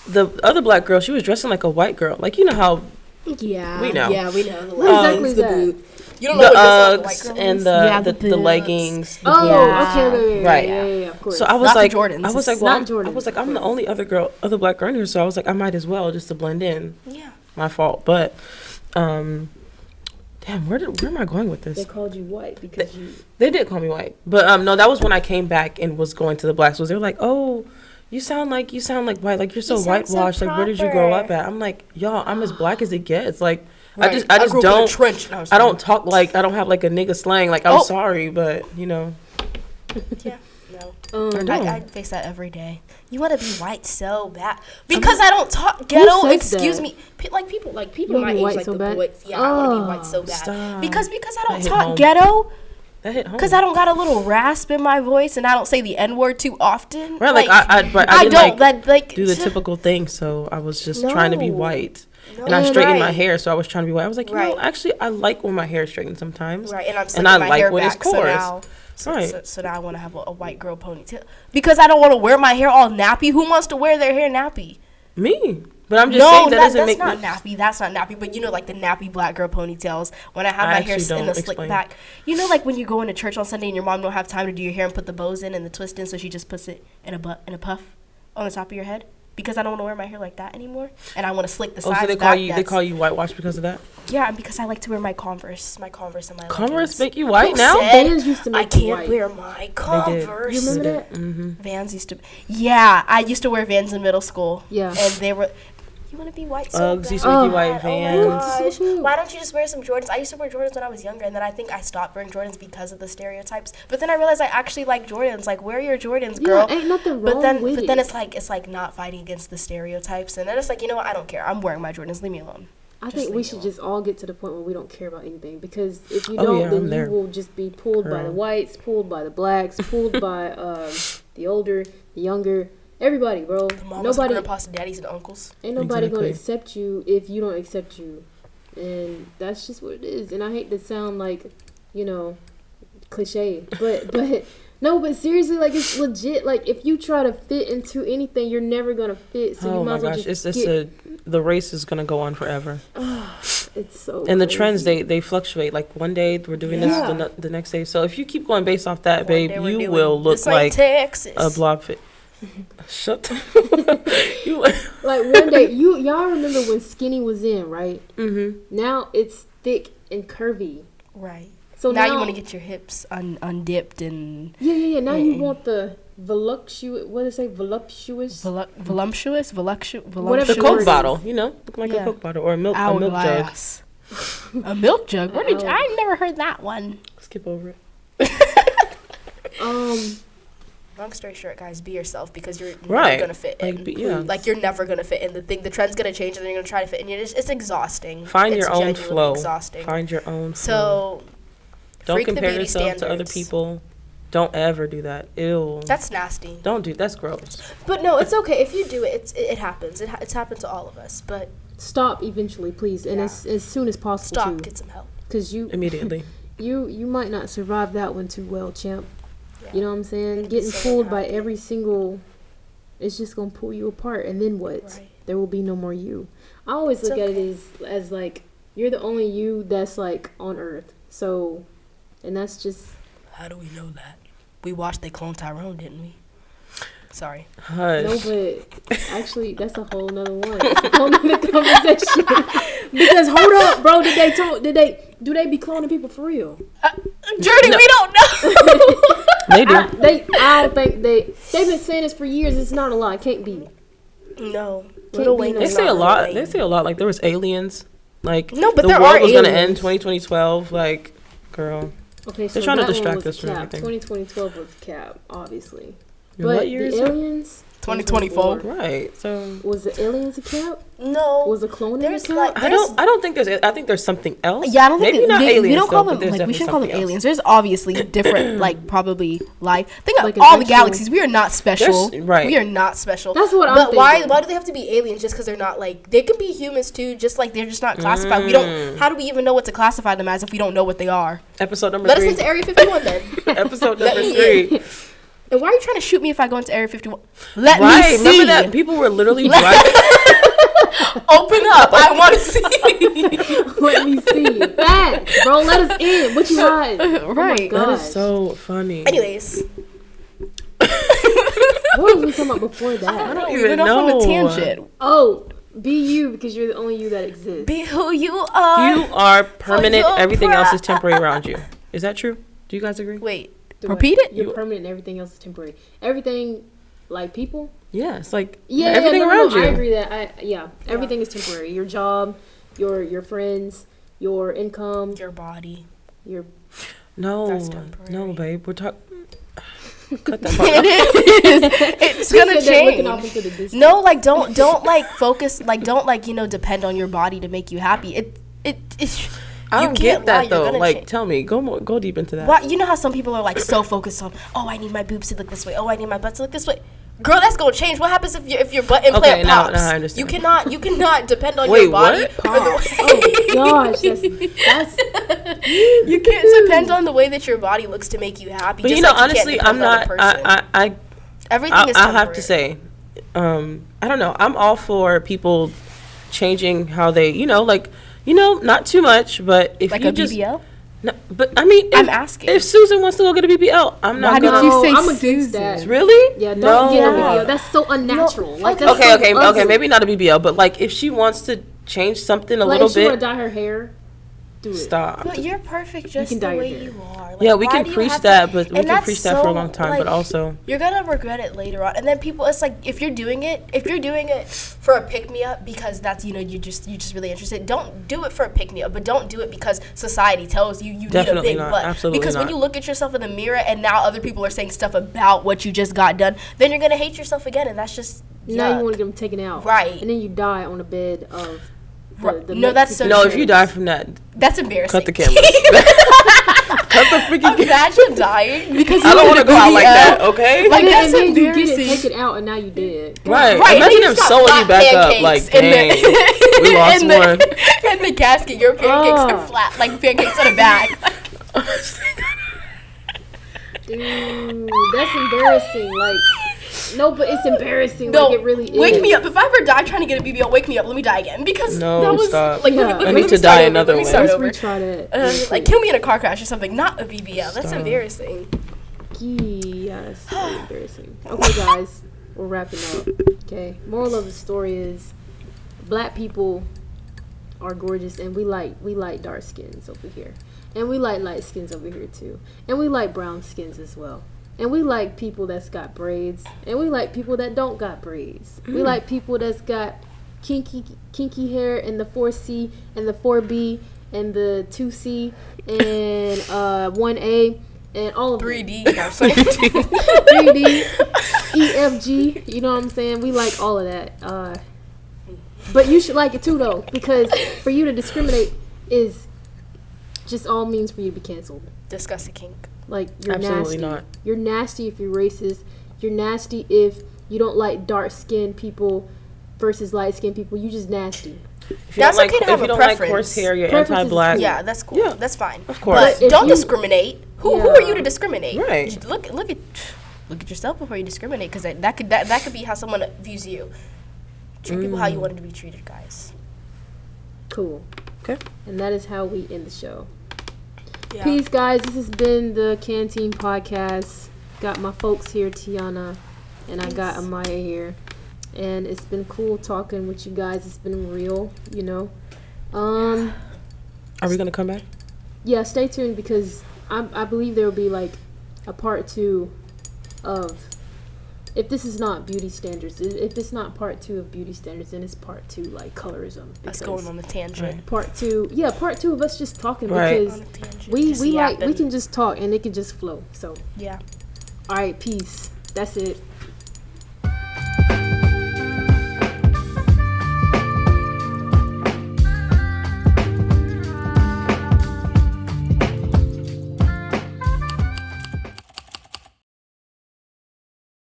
the other black girl, she was dressing like a white girl. Like, you know how Yeah, we know. Yeah, we know. The What exactly is the that? boot. You don't the know what dressing like a white Uggs girl and is? the boots. leggings. The Oh, boots. okay, Right. Yeah, of course. So I was Not the like, Jordans. I was like, It's well, not Jordans, I was like, of I'm the course. only other black girl in here, so I was like, I might as well just to blend in. Yeah. My fault, but damn, where am I going with They this? called you white because you. They did call me white, but no, that was when I came back and was going to the black schools. They were like, oh, you sound like white, like you're so You sound so whitewashed. Like, where did you grow proper. up at? I'm like, y'all, I'm as black as it gets. Like, Right. I just grew up in a don't. trench. No, I don't talk like, I don't have like a nigga slang. Like, I'm Oh. sorry, but you know. Yeah. No. I know. I face that every day. You want to be white so bad because I don't talk ghetto. says Excuse that? me, people You my wanna be age, white like so the bad? boys. Yeah, I want to be Oh, white so bad stop. because I don't hit talk home. ghetto. That hit home. Because I don't got a little rasp in my voice and I don't say the N word too often. Right, like I didn't don't like like do the typical thing, so I was just trying to be No. white. No. And I straightened my Right. hair, so I was trying to be white. I was like, you know, Right. actually, I like when my hair is straightened sometimes. Right, and I'm and slicking I my like hair when it's back, so coarse. now, Right. so now I want to have a white girl ponytail because I don't want to wear my hair all nappy. Who wants to wear their hair nappy? Me, but I'm just No, saying that doesn't that's make not me. nappy. That's not nappy. But you know, like the nappy black girl ponytails. When I have I my hair actually in don't a slick explain. back. You know, like when you go into church on Sunday and your mom don't have time to do your hair and put the bows in and the twist in, so she just puts it in a puff on the top of your head. Because I don't want to wear my hair like that anymore, and I want to slick the sides Oh, so they back. call you whitewashed because of that? Yeah, and because I like to wear my Converse and my Converse leggings. make you white Who now? said Vans used to I make you can't white. wear my They did. Converse. You remember that? Mm-hmm. Vans used to. Yeah, I used to wear Vans in middle school. Yeah. And they were. You want to be white so Uggs bad? used to make you Oh. white. Oh my Vans. gosh. Why don't you just wear some Jordans? I used to wear Jordans when I was younger, and then I think I stopped wearing Jordans because of the stereotypes. But then I realized I actually like Jordans. Like, wear your Jordans, girl. Yeah, ain't nothing wrong But then with it. it's like not fighting against the stereotypes, and then it's like, you know what? I don't care. I'm wearing my Jordans. Leave me alone. I Just think we leave should it just all get to the point where we don't care about anything, because if you Oh, don't, yeah, I'm then there. you will just be pulled by the Girl. whites, pulled by the blacks, pulled by the older, the younger, everybody, bro. The mamas, Nobody, grandpas, and daddies, and uncles. ain't nobody gonna Exactly. accept you if you don't accept you, and that's just what it is. And I hate to sound like, you know, cliche, but no, but seriously, like, it's legit. Like, if you try to fit into anything, you're never gonna fit. So Oh you might my as well gosh, just it's the race is gonna go on forever. It's so. And the crazy. trends, they fluctuate. Like, one day we're doing this, Yeah. the next day. So if you keep going based off that, One babe, day we're you doing will look this ain't like Texas. a blob fit. Shut. You. Like, one day, y'all remember when skinny was in, right? Mhm. Now it's thick and curvy. Right. So now you want to get your hips undipped and Yeah. Now you Mm-mm. want the voluptuous. What did it say? Voluptuous. voluptuous, Whatever The the Coke word bottle, is. you know, look like Yeah. a Coke bottle or a milk jug. hourglass. A milk jug. Where did you, Ow. I never heard that one. Skip over it. Long story short, guys, be yourself because you're Right. never gonna fit in. Like, yeah. Like, you're never gonna fit in. The trend's gonna change, and then you're gonna try to fit in. It's exhausting. Find It's your own genuinely flow. Exhausting. Find your own flow. So, Don't freak the compare beauty yourself to other standards. people. Don't ever do that. Ew. That's nasty. Don't do. That's gross. But no, it's okay if you do it. It happens. It's happened to all of us. But stop eventually, please, and as soon as possible. Stop. Too. Get some help. Because you Immediately. you might not survive that one too well, champ. Yeah. You know what I'm saying? Getting pulled by every single, it's just gonna pull you apart, and then what? Right. There will be no more you. I always look at it as like you're the only you that's like on Earth. So, and that's just. How do we know that? We watched They Clone Tyrone, didn't we? Sorry. Hush. No, but actually, that's a whole nother one. It's a whole nother conversation. Because hold up, bro, do they be cloning people for real? Journey, we don't know. They do. I don't think they've been saying this for years. It's not a lie. Can't be. No. Little Wayne. They say a lot. They say a lot. Like there was aliens. Like no, but the there world are was aliens. gonna end 2012. Like, girl. Okay, so they're trying to that one distract was us from cap. everything. 2012 was cap, obviously. And But what year is the it? aliens. 2024. Right. So Was the aliens a cap? No. Was the cloning There's a cap? like- I don't think there's. I think there's something else. Yeah, I don't think maybe not aliens. we don't call though, them but there's like we definitely shouldn't call them something else. aliens. There's obviously different like probably life. Think of Like all an the actual- galaxies. We are not special. Right. We are not special. That's what I'm But why thinking. do they have to be aliens just because they're not like they can be humans too? Just like they're just not classified. We don't. How do we even know what to classify them as if we don't know what they are? Episode number Let 3. us into Area 51 then. Episode Let number me 3. And why are you trying to shoot me if I go into Area 51? Let Right. me see. Remember that people were literally driving. Open up. I want to see. Let me see. Facts, bro. Let us in. What you hiding? Oh my Right. God. That is so funny. Anyways, What was we talking about before that? I don't we even went off on a know. tangent. Oh, be you because you're the only you that exists. Be who you are. You are permanent. your Everything else is pride. temporary around you. Is that true? Do you guys agree? Wait. Do Repeat it? You're You- permanent and everything else is temporary. Everything, like people. Yeah. It's like no, everything around you. I agree that everything is temporary. Your job, your friends, your income, Your body. your. No, That's temporary. no, babe. We're talking. Cut that part. It is. It's gonna Said that looking off change. into the distance. No, like don't like focus. Like don't like depend on your body to make you happy. It I you don't can't get that lie, you're though. gonna Like, change. tell me. Go deep into that. Why, you know how some people are like so focused on, oh, I need my boobs to look this way. Oh, I need my butt to look this way. Girl, that's gonna change. What happens if your butt implant Okay, now pops? I understand. You cannot depend on Wait, your body. what? or the way- Oh gosh, that's You can't depend on the way that your body looks to make you happy. But just you know, like you can't honestly, depend I'm on a not. person. Everything is I temporary. have to say, I don't know. I'm all for people changing how they, not too much, but if like you a just, BBL. no, but I mean, I'm asking. if Susan wants to go get a BBL, I'm not Why did gonna. you say I'm against Susan? that. Really? Yeah, don't No. get a BBL. That's so unnatural. Like that's Okay, so okay, ugly. maybe not a BBL, but like if she wants to change something a Like little if she want bit, to dye her hair, do it. stop. But you're perfect just can the dye your way hair. you are. Like, Yeah, we why can do you preach have that, to, but we and can that's preach that for a so, long time. like, But also, you're gonna regret it later on. And then people, it's like if you're doing it for a pick me up because that's you're just really interested. Don't do it for a pick me up, but don't do it because society tells you Definitely need a big not. butt. Absolutely because when not. you look at yourself in the mirror and now other people are saying stuff about what you just got done, then you're gonna hate yourself again, and that's just Now yuck. you want to get them taken out, Right. And then you die on a bed of. The No, that's so no, true. if you die from that, That's embarrassing. cut the cameras. Cut the freaking cameras. Imagine dying because I don't want to go out like that. BBL. Okay. Like, And then, that's and then you get it embarrassing. taken out, and now you dead. Right. Right, and then Imagine you them just got sewing you flat back up. pancakes Like, in the- dang, we lost in one. In the casket, your pancakes Oh. are flat, like pancakes in a bag. Dude, that's embarrassing. Like, no, but it's embarrassing. No, like it really is. wake me up. If I ever die trying to get a BBL, wake me up. Let me die again because No, that was stop. like. Yeah. Let me, I let need me to start die over. another Let me way. start Let's over. retry that. Like kill me in a car crash or something, not a BBL. That's Stop. embarrassing. Yes, very embarrassing. Okay, guys, we're wrapping up. Okay, moral of the story is, black people are gorgeous, and we like dark skins over here, and we like light skins over here too, and we like brown skins as well, and we like people that's got braids, and we like people that don't got braids. We like people that's got kinky hair, and the 4C and the 4B and the 2C and 1A. And all of 3D. 3D, EFG, you know what I'm saying? We like all of that. But you should like it too, though, because for you to discriminate is just all means for you to be canceled. discuss a kink. Like, you're Absolutely nasty. not. You're nasty if you're racist. You're nasty if you don't like dark-skinned people versus light-skinned people. You just nasty. If you That's don't okay to have if you a don't preference. like coarse hair, you're Preference is anti-black. cool. Yeah, that's cool. Yeah. That's fine. Of course. But But if don't you- discriminate. Who Yeah. are you to discriminate? Right. Look at yourself before you discriminate, because that could be how someone views you. Treat people how you want to be treated, guys. Cool. Okay. And that is how we end the show. Yeah. Peace, guys. This has been the Canteen Podcast. Got my folks here, Tiyonna, and I got Amiyah here. And it's been cool talking with you guys. It's been real, you know. Are we gonna come back? Yeah, stay tuned because I believe there will be like a part 2 of, if this is not beauty standards, if it's not part 2 of beauty standards, then it's part 2 like colorism. Us going on the tangent. Part 2 of us just talking Right. because On the tangent. we Just we yapping. can just talk and it can just flow. So Yeah. all right, peace. That's it.